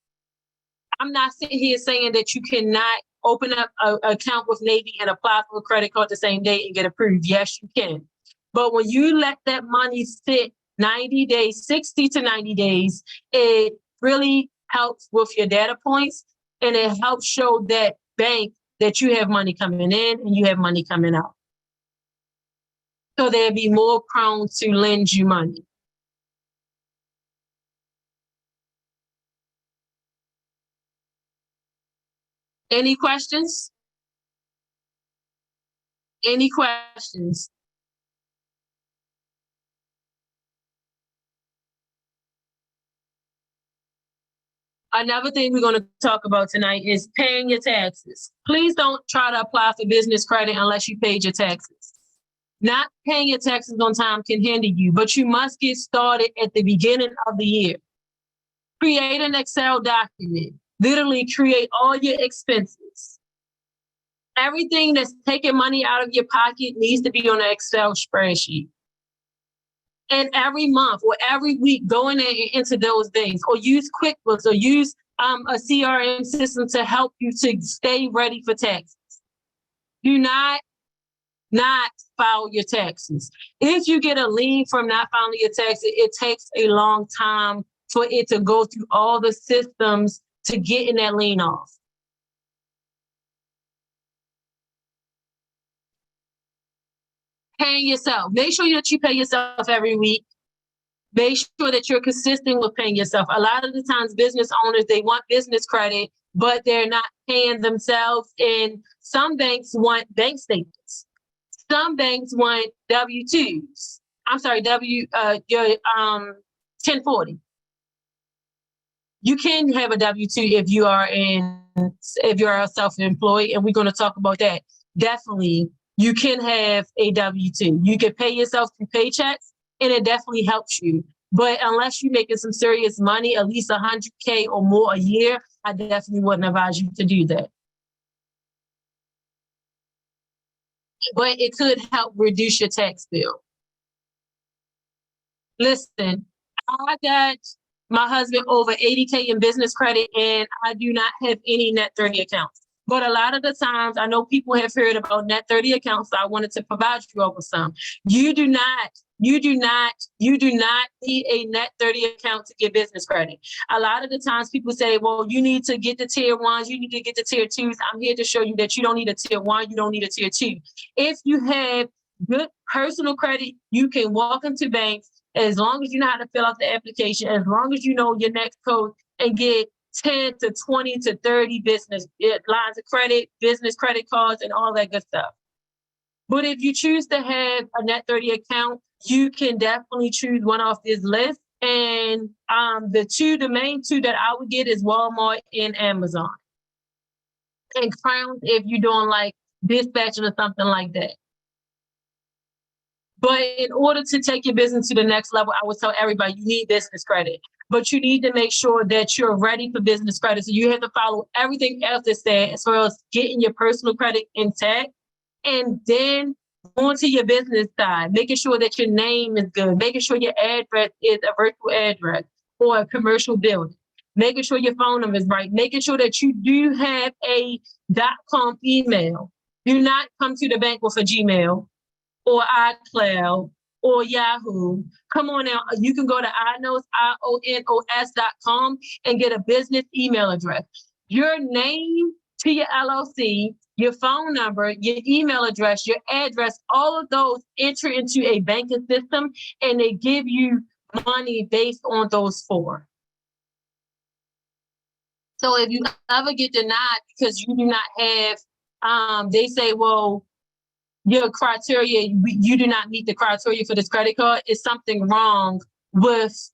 I'm not sitting here saying that you cannot open up an account with Navy and apply for a credit card the same day and get approved. Yes, you can. But when you let that money sit 90 days, 60 to 90 days, it really helps with your data points, and it helps show that bank that you have money coming in and you have money coming out. So they'll be more prone to lend you money. Any questions? Any questions? Another thing we're going to talk about tonight is paying your taxes. Please don't try to apply for business credit unless you paid your taxes. Not paying your taxes on time can hinder you, but you must get started at the beginning of the year. Create an Excel document. Literally create all your expenses. Everything that's taking money out of your pocket needs to be on an Excel spreadsheet. And every month or every week, go in there and enter those things, or use QuickBooks, or use a CRM system to help you to stay ready for taxes. Do not file your taxes. If you get a lien from not filing your taxes, it takes a long time for it to go through all the systems to getting that lien off. Paying yourself. Make sure that you pay yourself every week. Make sure that you're consistent with paying yourself. A lot of the times business owners, they want business credit, but they're not paying themselves. And some banks want bank statements. Some banks want W-2s. I'm sorry, your 1040. You can have a W-2 if you're self-employed, and we're going to talk about that. Definitely, you can have a W-2. You can pay yourself through paychecks, and it definitely helps you. But unless you're making some serious money, at least $100K or more a year, I definitely wouldn't advise you to do that. But it could help reduce your tax bill. Listen, I got my husband over 80K in business credit, and I do not have any net 30 accounts. But a lot of the times, I know people have heard about net 30 accounts, so I wanted to provide you all with some. You do not need a net 30 account to get business credit. A lot of the times people say, well, you need to get the tier ones, you need to get the tier twos. I'm here to show you that you don't need a tier one, you don't need a tier two. If you have good personal credit, you can walk into banks, as long as you know how to fill out the application, as long as you know your next code, and get 10 to 20 to 30 business lines of credit, business credit cards, and all that good stuff. But if you choose to have a net 30 account, you can definitely choose one off this list. And the main two that I would get is Walmart and Amazon. And Crown if you're doing like dispatching or something like that. But in order to take your business to the next level, I would tell everybody you need business credit. But you need to make sure that you're ready for business credit. So you have to follow everything else that's there as far as getting your personal credit intact. And then going to your business side, making sure that your name is good, making sure your address is a virtual address or a commercial building, making sure your phone number is right, making sure that you do have a .com email. Do not come to the bank with a Gmail or iCloud or Yahoo. Come on now, you can go to IONOS.com and get a business email address. Your name to your LLC, your phone number, your email address, your address, all of those enter into a banking system, and they give you money based on those four. So if you ever get denied because you do not have, they say, well, your criteria, you do not meet the criteria for this credit card, is something wrong with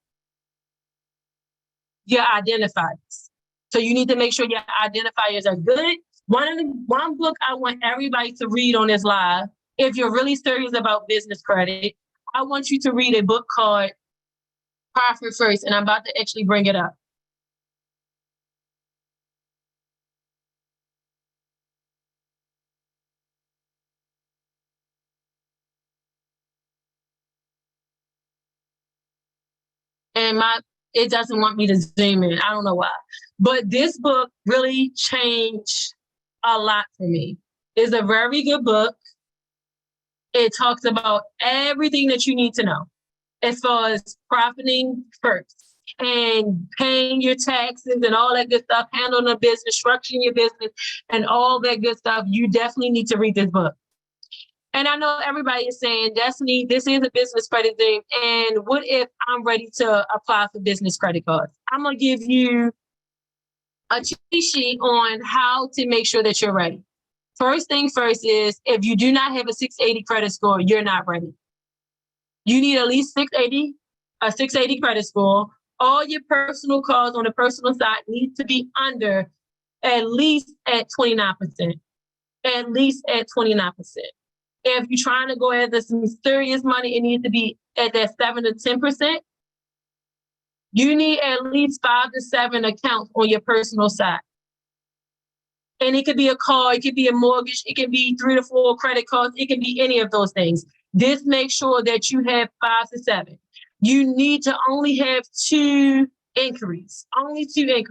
your identifiers. So you need to make sure your identifiers are good. One book I want everybody to read on this live, if you're really serious about business credit, I want you to read a book called Profit First, and I'm about to actually bring it up. And it doesn't want me to zoom in. I don't know why. But this book really changed a lot for me. It's a very good book. It talks about everything that you need to know as far as profiting first and paying your taxes and all that good stuff, handling a business, structuring your business, and all that good stuff. You definitely need to read this book. And I know everybody is saying, Destiny, this is a business credit thing. And what if I'm ready to apply for business credit cards? I'm going to give you a cheat sheet on how to make sure that you're ready. First thing first is, if you do not have a 680 credit score, you're not ready. You need at least a 680 credit score. All your personal cards on the personal side need to be under at least at 29%. At least at 29%. If you're trying to go after some serious money, it needs to be at that 7 to 10%. You need at least 5 to 7 accounts on your personal side. And it could be a car, it could be a mortgage, it can be 3 to 4 credit cards, it can be any of those things. This makes sure that you have 5 to 7. You need to only have 2 inquiries, only 2 inquiries.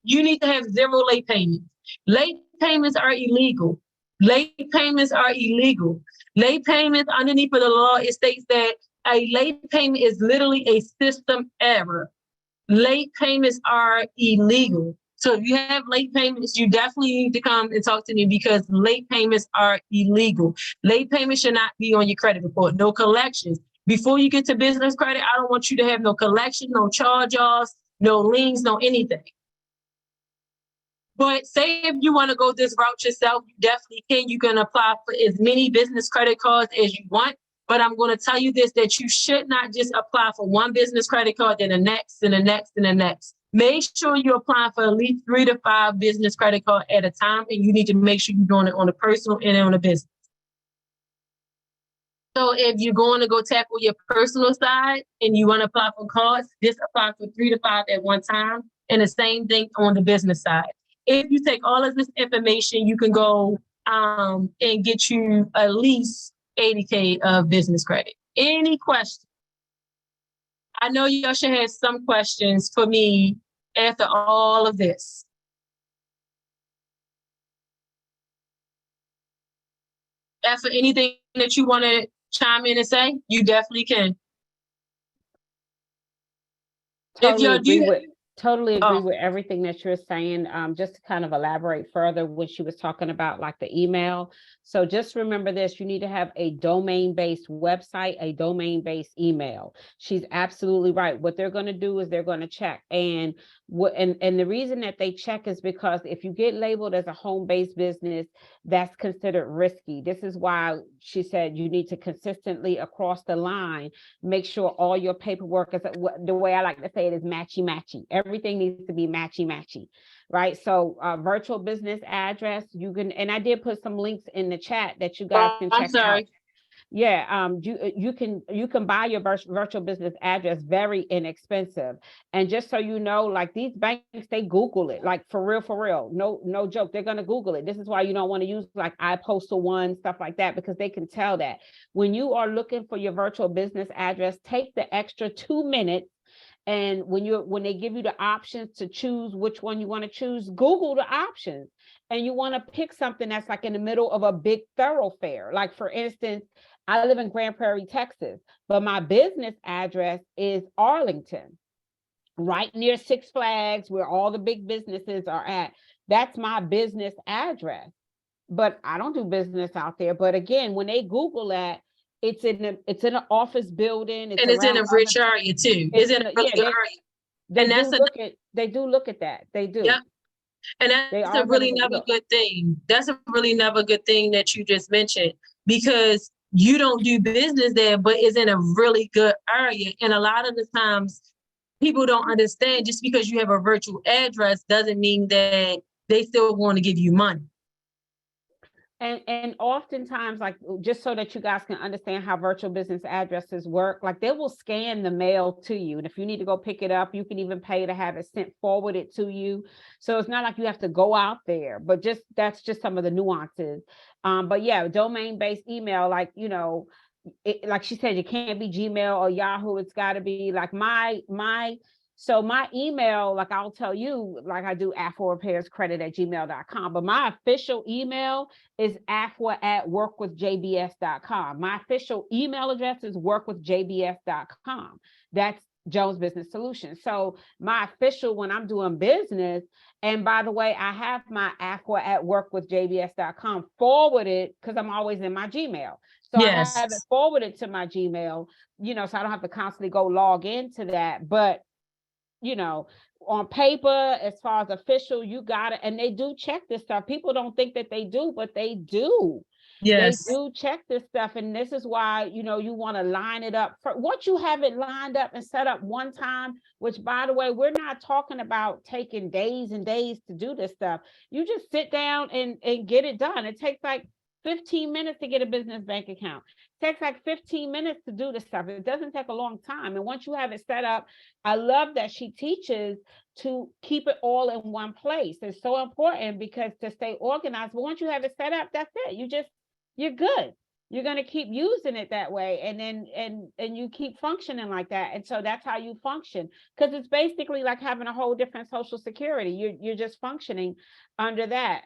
You need to have 0 late payments. Late payments are illegal. Late payments are illegal. Late payments, underneath of the law, it states that a late payment is literally a system error. Late payments are illegal. So if you have late payments, you definitely need to come and talk to me because late payments are illegal. Late payments should not be on your credit report. No collections. Before you get to business credit, I don't want you to have no collection, no charge-offs, no liens, no anything. But say if you want to go this route yourself, you definitely can. You can apply for as many business credit cards as you want. But I'm going to tell you this, that you should not just apply for one business credit card, then the next, and the next, and the next. Make sure you're applying for at least 3 to 5 business credit cards at a time, and you need to make sure you're doing it on a personal and on a business. So if you're going to go tackle your personal side and you want to apply for cards, just apply for 3 to 5 at one time, and the same thing on the business side. If you take all of this information, you can go and get you at least 80K of business credit. Any questions? I know y'all should have some questions for me after all of this. After anything that you want to chime in and say, you definitely can. Totally agree Oh. with everything that you're saying. Just to kind of elaborate further when she was talking about like the email. So just remember this, you need to have a domain-based website, a domain-based email. She's absolutely right. What they're going to do is they're going to check. And the reason that they check is because if you get labeled as a home-based business, that's considered risky. This is why she said you need to consistently across the line, make sure all your paperwork is, the way I like to say it is matchy-matchy. Everything needs to be matchy-matchy, right? So virtual business address, you can, and I did put some links in the chat that you guys can check out. Yeah, you can buy your virtual business address very inexpensive. And just so you know, like these banks, they Google it, like for real. No joke, they're gonna Google it. This is why you don't want to use like iPostal One, stuff like that, because they can tell that. When you are looking for your virtual business address, take the extra 2 minutes. And when they give you the options to choose which one you want to choose, Google the options. And you want to pick something that's like in the middle of a big thoroughfare. Like for instance, I live in Grand Prairie, Texas, but my business address is Arlington, right near Six Flags, where all the big businesses are at. That's my business address. But I don't do business out there. But again, when they Google that, it's in an office building. And it's in a rich area too. It's in a really good area. They do look at that. They do. Yep. And that's a really never good thing. That's a really never good thing that you just mentioned, because you don't do business there, but it's in a really good area. And a lot of the times people don't understand, just because you have a virtual address doesn't mean that they still want to give you money. And oftentimes, like, just so that you guys can understand how virtual business addresses work, like they will scan the mail to you. And if you need to go pick it up, you can even pay to have it sent forwarded to you. So it's not like you have to go out there, but that's just some of the nuances. But yeah, domain-based email, like, you know, like she said, it can't be Gmail or Yahoo. It's got to be like my email, like I'll tell you, like I do afrorepairscredit@gmail.com, but my official email is afra@workwithjbs.com. My official email address is workwithjbs.com. That's Jones Business Solutions. So my official, when I'm doing business, and by the way, I have my afra@workwithjbs.com forwarded because I'm always in my Gmail. So yes. I have it forwarded to my Gmail, you know, so I don't have to constantly go log into that. But, you know, on paper, as far as official, you got it. And they do check this stuff. People don't think that they do, but they do. Yes. They do check this stuff. And this is why, you know, you want to line it up. Once you have it lined up and set up one time, which, by the way, we're not talking about taking days and days to do this stuff. You just sit down and get it done. It takes like 15 minutes to get a business bank account. It takes like 15 minutes to do this stuff. It doesn't take a long time. And once you have it set up, I love that she teaches to keep it all in one place. It's so important because to stay organized. But once you have it set up, that's it. You're good. You're going to keep using it that way. And then, and you keep functioning like that. And so that's how you function, because it's basically like having a whole different Social Security. You're just functioning under that.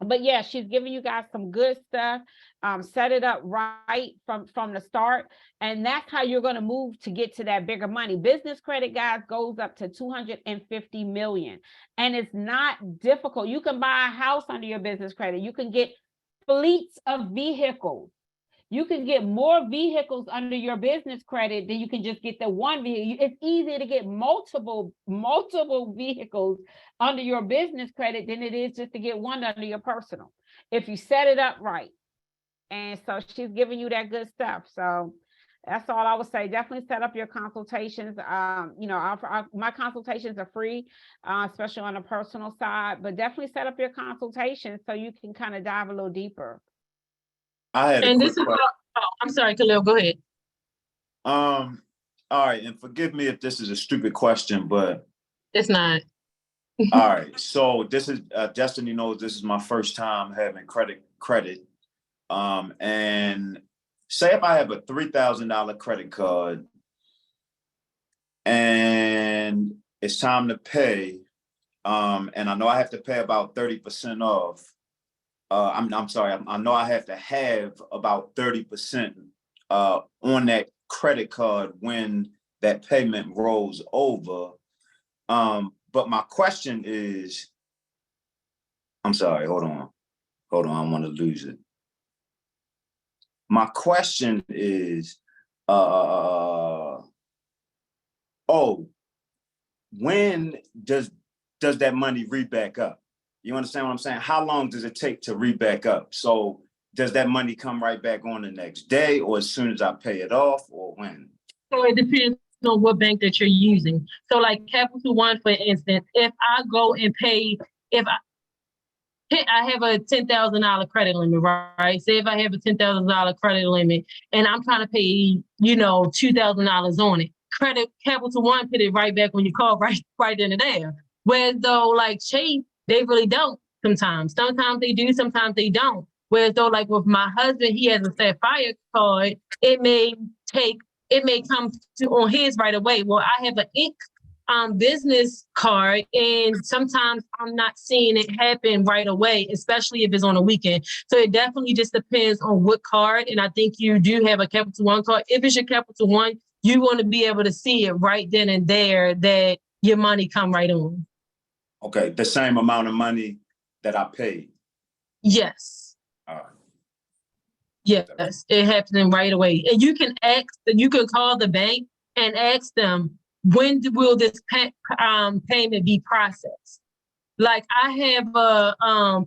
But yeah, she's giving you guys some good stuff. Set it up right from the start, and that's how you're going to move to get to that bigger money. Business credit, guys, goes up to 250 million, and it's not difficult. You can buy a house under your business credit. You can get fleets of vehicles. You can get more vehicles under your business credit than you can just get the one vehicle. It's easier to get multiple vehicles under your business credit than it is just to get one under your personal, if you set it up right. And so she's giving you that good stuff. So that's all I would say. Definitely set up your consultations. My consultations are free, especially on the personal side, but definitely set up your consultations so you can kind of dive a little deeper. I had a And quick this is, question. I'm sorry, Khalil, go ahead. All right, and forgive me if this is a stupid question, but It's not. all right. So this is Destiny knows this is my first time having credit. And say if I have a $3,000 credit card and it's time to pay, and I know I have to pay about 30% off. I'm sorry, I know I have to have about 30% on that credit card when that payment rolls over. But my question is, I'm sorry, hold on, I don't want to lose it. My question is, when does that money read back up? You understand what I'm saying? How long does it take to read back up? So does that money come right back on the next day, or as soon as I pay it off, or when? So it depends on what bank that you're using. So like Capital One, for instance, if I go and pay, if I have a $10,000 credit limit, right? Say if I have a $10,000 credit limit and I'm trying to pay, $2,000 on it. Capital One put it right back on your card right then and there. Whereas though like Chase, they really don't sometimes. Sometimes they do, sometimes they don't. Whereas though like with my husband, he has a Sapphire card, it may come to on his right away. Well, I have an Ink business card, and sometimes I'm not seeing it happen right away, especially if it's on a weekend. So it definitely just depends on what card. And I think you do have a Capital One card. If it's your Capital One, you want to be able to see it right then and there that your money come right on. Okay, the same amount of money that I paid. Yes. All right. Yes, it happens right away. And you can call the bank and ask them, when will this payment be processed? Like I have a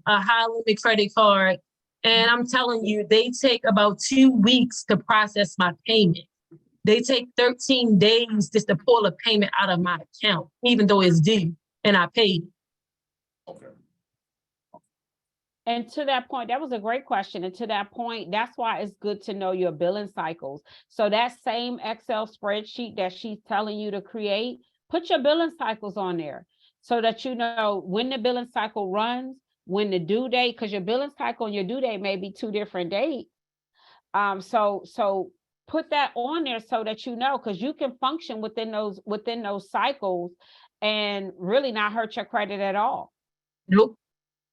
high limit credit card, and I'm telling you, they take about 2 weeks to process my payment. They take 13 days just to pull a payment out of my account, even though it's due and I paid. Okay. And to that point, that was a great question. And to that point, that's why it's good to know your billing cycles. So that same Excel spreadsheet that she's telling you to create, put your billing cycles on there so that you know when the billing cycle runs, when the due date, because your billing cycle and your due date may be 2 different dates. So put that on there so that you know, because you can function within those cycles and really not hurt your credit at all. Nope.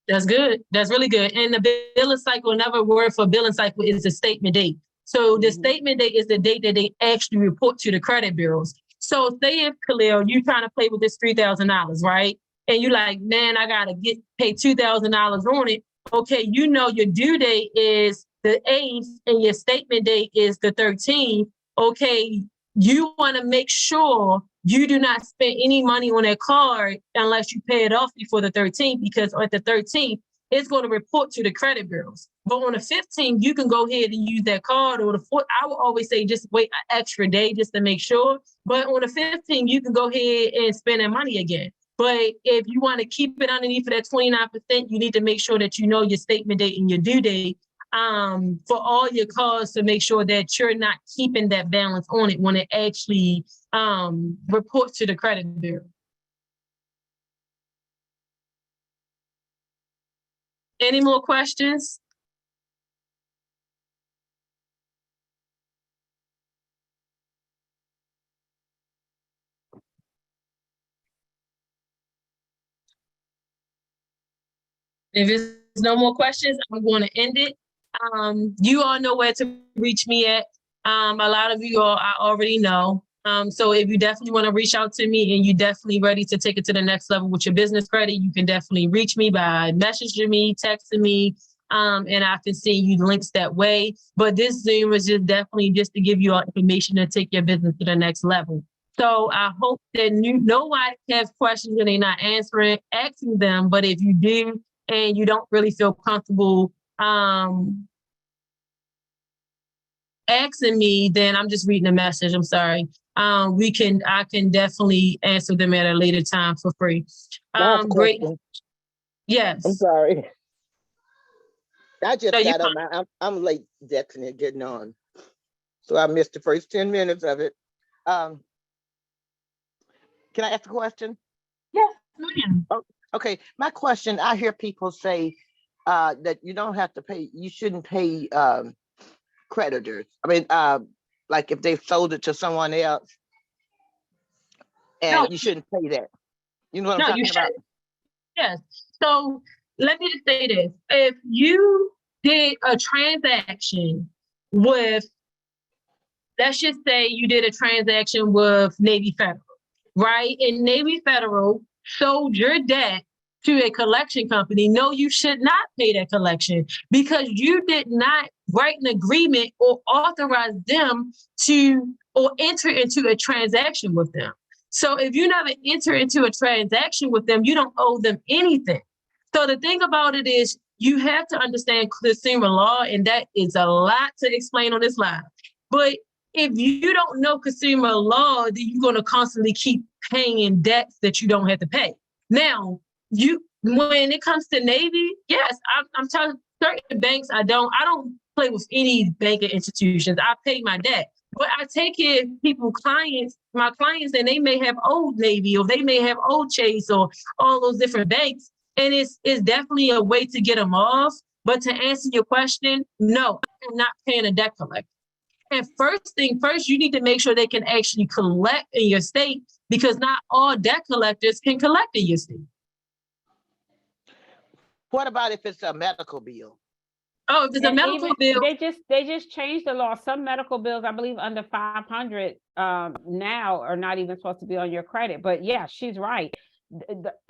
That's good. That's really good. And the billing cycle, another word for billing cycle is the statement date. So the statement date is the date that they actually report to the credit bureaus. So say if Khalil, you're trying to play with this $3,000, right? And you're like, man, I gotta pay $2,000 on it. Okay, your due date is the 8th and your statement date is the 13th. Okay, you want to make sure you do not spend any money on that card unless you pay it off before the 13th, because at the 13th, it's going to report to the credit bureaus. But on the 15th, you can go ahead and use that card. Or the 4th, I would always say just wait an extra day just to make sure. But on the 15th, you can go ahead and spend that money again. But if you want to keep it underneath for that 29%, you need to make sure that you know your statement date and your due date for all your cards to make sure that you're not keeping that balance on it when it actually reports to the credit bureau. Any more questions? If it's no more questions, I'm going to end it. You all know where to reach me at. A lot of you all I already know. So if you definitely want to reach out to me and you're definitely ready to take it to the next level with your business credit, you can definitely reach me by messaging me, texting me, and I can send you links that way. But this Zoom is just definitely just to give you all information to take your business to the next level. So I hope that nobody has questions and they're not asking them. But if you do and you don't really feel comfortable asking me, then I'm just reading a message. I'm sorry. I can definitely answer them at a later time for free. I have a Great. question. Yes. I'm sorry. I just No, you got on I'm late getting on. So I missed the first 10 minutes of it. Can I ask a question? Yes, ma'am. Okay, my question, I hear people say that you don't have to pay, you shouldn't pay creditors. I mean, like if they sold it to someone else and No. you shouldn't pay that. You know what I'm No, talking you about? should. Yes. So let me just say this. If you did a transaction with, let's just say you did a transaction with Navy Federal, right? And Navy Federal sold your debt to a collection company. No, you should not pay that collection because you did not write an agreement or authorize them to or enter into a transaction with them. So if you never enter into a transaction with them, you don't owe them anything. So the thing about it is you have to understand consumer law, and that is a lot to explain on this live. But if you don't know consumer law, then you're going to constantly keep paying debts that you don't have to pay. Now, when it comes to Navy, yes, I'm telling certain banks, I don't play with any banking institutions. I pay my debt. But I take care of my clients, and they may have Old Navy or they may have Old Chase or all those different banks. And it's definitely a way to get them off. But to answer your question, no, I'm not paying a debt collector. And first, you need to make sure they can actually collect in your state because not all debt collectors can collect in your state. What about if it's a medical bill? Oh, if it's a medical bill. They just changed the law. Some medical bills, I believe under 500 now are not even supposed to be on your credit. But yeah, she's right.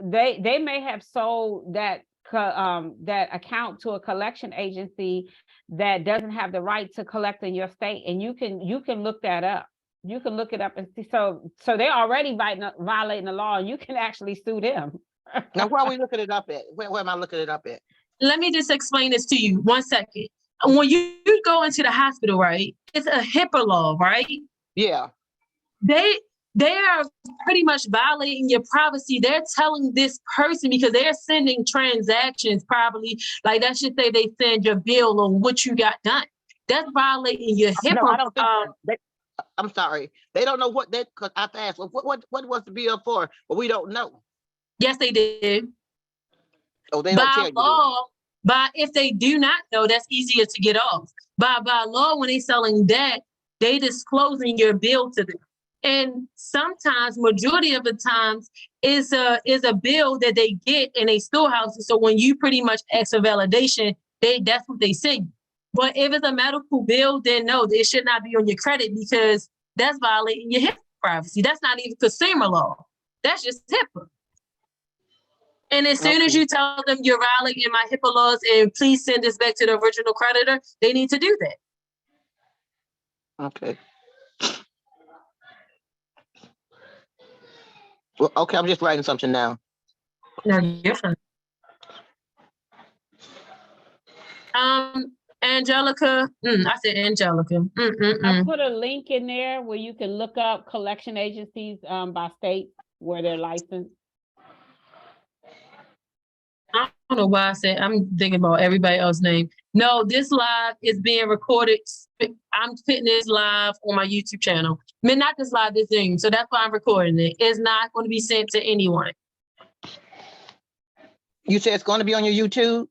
They may have sold that account to a collection agency that doesn't have the right to collect in your state, and you can look that up. You can look it up and see. So they're already violating the law, and you can actually sue them. Now, where are we looking it up at? Where am I looking it up at? Let me just explain this to you. 1 second. When you go into the hospital, right? It's a HIPAA law, right? Yeah. They are pretty much violating your privacy. They're telling this person because they're sending transactions probably, like that should say they send your bill on what you got done. That's violating your HIPAA. No, I don't think I'm sorry. They don't know what that, because I've asked, well, what was the bill for? Well, we don't know. Yes, they did. Oh, they don't tell you. Law, if they do not know, that's easier to get off. By law, when they're selling debt, they disclosing your bill to them. And sometimes, majority of the times, is a bill that they get in a storehouse. So when you pretty much ask for validation, that's what they say. But if it's a medical bill, then no, it should not be on your credit because that's violating your HIPAA privacy. That's not even consumer law. That's just HIPAA. And as soon as you tell them you're violating my HIPAA laws and please send this back to the original creditor, they need to do that. Okay. Well, okay, I'm just writing something now. No, you're fine. Angelica, I said Angelica. I put a link in there where you can look up collection agencies by state where they're licensed. I don't know why I said I'm thinking about everybody else's name. No, this live is being recorded. I'm putting this live on my YouTube channel. I mean, not this live, this Zoom. So that's why I'm recording it. It's not going to be sent to anyone. You said it's going to be on your YouTube?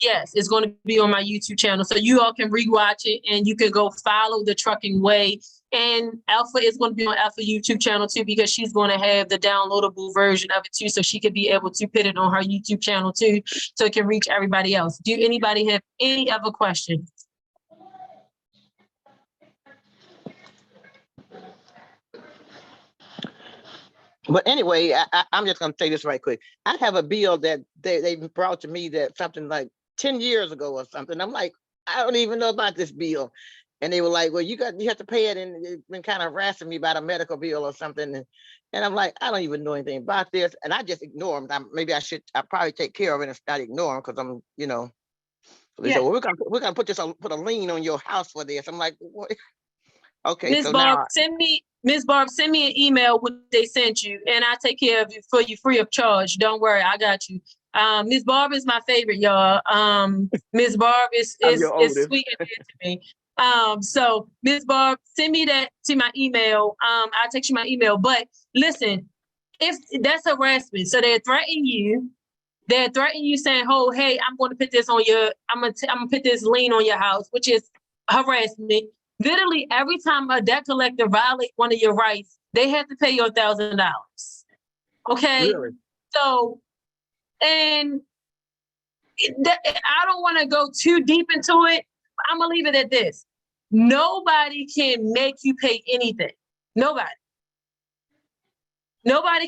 Yes, it's going to be on my YouTube channel. So you all can rewatch it and you can go follow the Trucking Way. And Alpha is going to be on Alpha YouTube channel too, because she's going to have the downloadable version of it too. So she could be able to put it on her YouTube channel too, so it can reach everybody else. Do anybody have any other questions? But anyway, I'm just gonna say this right quick. I have a bill that they brought to me that something like 10 years ago or something. I'm like, I don't even know about this bill. And they were like, well, you have to pay it. And they've been kind of harassing me about a medical bill or something. And I'm like, I don't even know anything about this. And I just ignore them. Maybe I probably take care of it and not ignore them, because I'm, So they said, well, we're gonna put a lien on your house for this. I'm like, what? Okay, Ms. so Barb, now Ms. Barb, send me an email what they sent you, and I take care of it for you free of charge. Don't worry, I got you. Ms. Barb is my favorite, y'all. Ms. Barb is I'm your oldest. sweet and dear to me. So Ms. Barb, send me that to my email. I'll text you my email. But listen, if that's harassment, so they're threatening you. They're threatening you saying, "Oh, hey, I'm going to put this on your. I'm gonna put this lien on your house," which is harassment. Literally, every time a debt collector violates one of your rights, they have to pay you $1,000. Okay, Really? so and I don't want to go too deep into it. I'm gonna leave it at this: nobody can make you pay anything. Nobody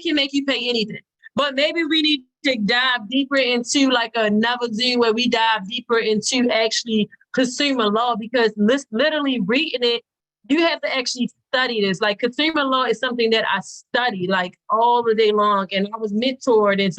can make you pay anything. But maybe we need to dive deeper into like another Zoom where we dive deeper into actually consumer law, because literally reading it, you have to actually study this. Like consumer law is something that I study like all the day long. And I was mentored, and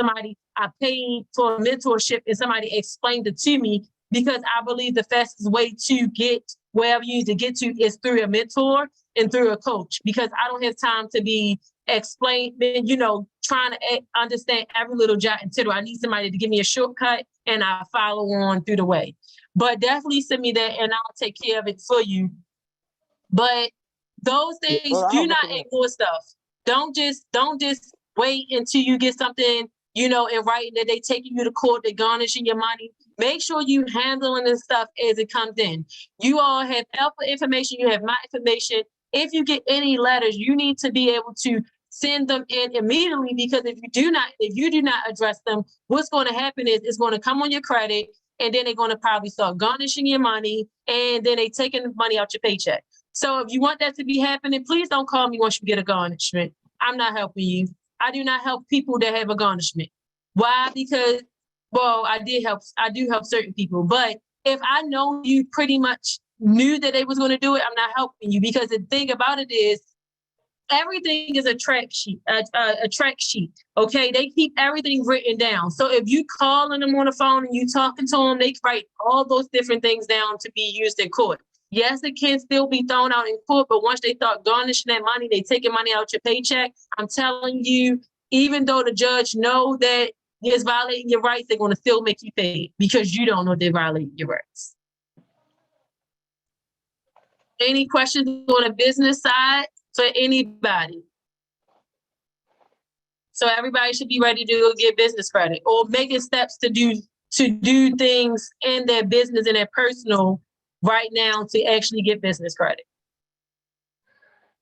I paid for a mentorship, and somebody explained it to me, because I believe the fastest way to get wherever you need to get to is through a mentor and through a coach, because I don't have time to be trying to understand every little jot and tittle. I need somebody to give me a shortcut, and I follow on through the way. But definitely send me that, and I'll take care of it for you. But those things, do not ignore stuff. Don't just wait until you get something, in writing that they taking you to court, they're garnishing your money. Make sure you handling this stuff as it comes in. You all have Alpha information, you have my information. If you get any letters, you need to be able to send them in immediately, because if you do not address them, what's going to happen is it's going to come on your credit, and then they're going to probably start garnishing your money, and then they taking the money out your paycheck. So if you want that to be happening, please don't call me once you get a garnishment. I'm not helping you. I do not help people that have a garnishment. Why? Because, well, I do help certain people. But if I know you pretty much knew that they was going to do it, I'm not helping you, because the thing about it is everything is a track sheet, okay? They keep everything written down. So if you calling them on the phone and you talking to them, they write all those different things down to be used in court. Yes, it can still be thrown out in court, but once they start garnishing that money, they taking money out your paycheck. I'm telling you, even though the judge know that it's violating your rights, they're going to still make you pay it, because you don't know they're violating your rights. Any questions on the business side for anybody? So everybody should be ready to go get business credit, or making steps to do things in their business and their personal right now to actually get business credit.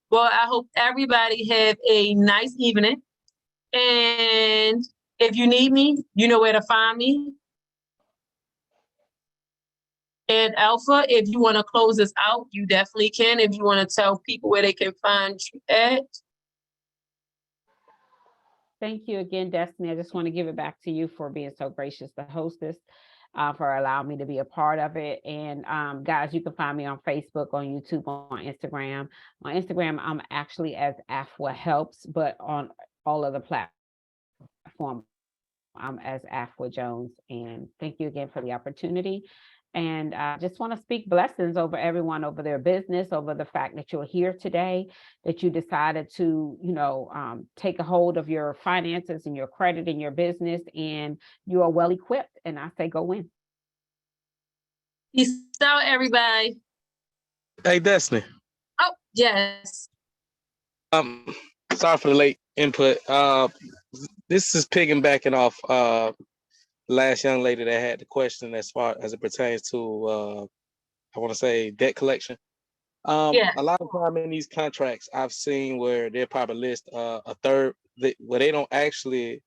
Well, I hope everybody have a nice evening. And if you need me, you know where to find me. And Alpha, if you want to close this out, you definitely can. If you want to tell people where they can find you at. Thank you again, Destiny. I just want to give it back to you for being so gracious to host this, for allowing me to be a part of it. And guys, you can find me on Facebook, on YouTube, on Instagram. On Instagram, I'm actually as Afua Helps, but on all of the platforms, I'm as Afua Jones. And thank you again for the opportunity. And I just want to speak blessings over everyone, over their business, over the fact that you're here today, that you decided to, take a hold of your finances and your credit and your business, and you are well equipped. And I say, go win. Peace out, everybody. Hey, Destiny. Oh, yes. Sorry for the late input. This is piggybacking off last young lady that had the question as far as it pertains to, I want to say debt collection. Yeah. A lot of time in these contracts, I've seen where they probably list a third, where they don't actually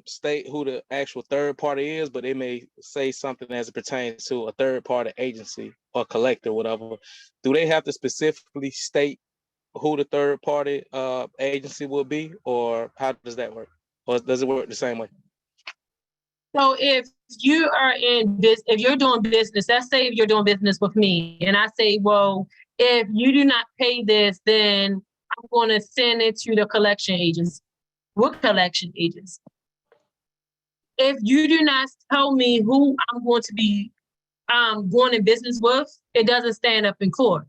state who the actual third party is, but they may say something as it pertains to a third party agency or collector, whatever. Do they have to specifically state who the third party agency will be, or how does that work? Or does it work the same way? So if you are in this, if you're doing business, let's say if you're doing business with me and I say, well, if you do not pay this, then I'm going to send it to the collection agency. What collection agency? If you do not tell me who I'm going to be going in business with, it doesn't stand up in court.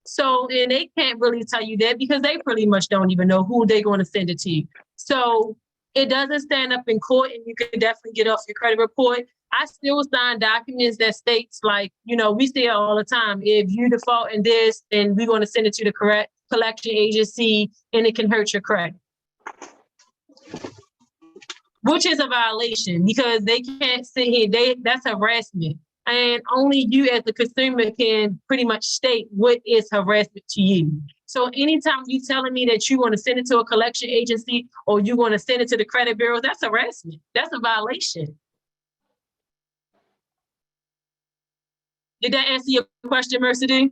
So, and they can't really tell you that because they pretty much don't even know who they're going to send it to. So it doesn't stand up in court, and you can definitely get off your credit report. I still sign documents that states like, you know, we say it all the time. If you default in this, then we're going to send it to the correct collection agency, and it can hurt your credit, which is a violation because they can't sit here. That's harassment. And only you as the consumer can pretty much state what is harassment to you. So anytime you telling me that you want to send it to a collection agency or you want to send it to the credit bureau, that's harassment. That's a violation. Did that answer your question, Mercedes?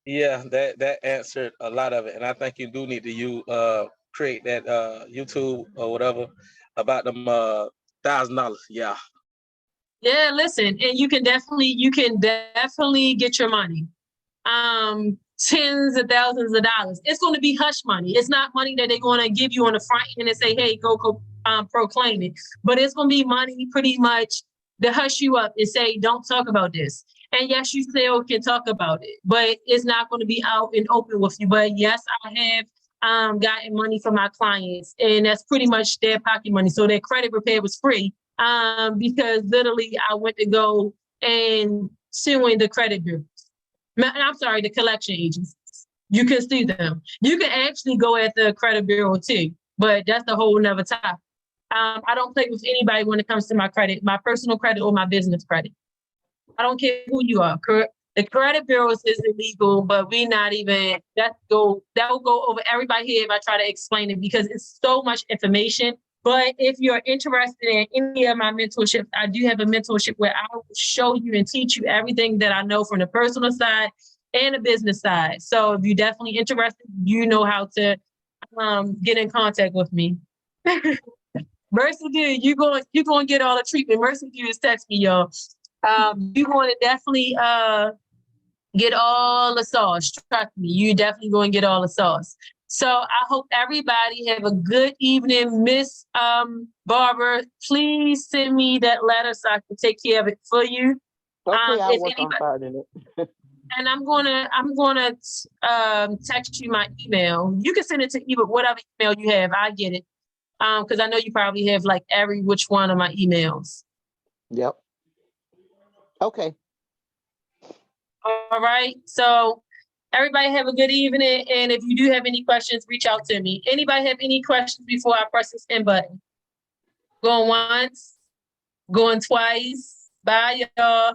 Yeah, that answered a lot of it, and I think you do need to create that YouTube or whatever about them $1,000. Yeah. Yeah, listen, and you can definitely get your money. Tens of thousands of dollars. It's going to be hush money. It's not money that they're going to give you on the front end and say, hey, go proclaim it. But it's going to be money pretty much to hush you up and say, don't talk about this. And yes, you still can talk about it, but it's not going to be out and open with you. But yes, I have gotten money from my clients, and that's pretty much their pocket money. So their credit repair was free because literally I went to go and suing the credit bureaus. I'm sorry, the collection agencies. You can sue them. You can actually go at the credit bureau too, but that's a whole nother topic. I don't play with anybody when it comes to my credit, my personal credit or my business credit. I don't care who you are. The credit bureaus is illegal, but we not even, that will go over everybody here if I try to explain it because it's so much information. But if you're interested in any of my mentorships, I do have a mentorship where I will show you and teach you everything that I know from the personal side and the business side. So if you're definitely interested, you know how to get in contact with me. Mercedes, you're going to get all the treatment. Mercedes text me, y'all. You're going to definitely get all the sauce. Trust me, you definitely going to get all the sauce. So I hope everybody have a good evening. Miss Barbara, please send me that letter so I can take care of it for you. Okay, I'll work on finding it. And I'm gonna text you my email. You can send it to either whatever email you have. I get it. Because I know you probably have like every which one of my emails. Yep. Okay. All right. So everybody have a good evening. And if you do have any questions, reach out to me. Anybody have any questions before I press the send button? Going once, going twice. Bye, y'all.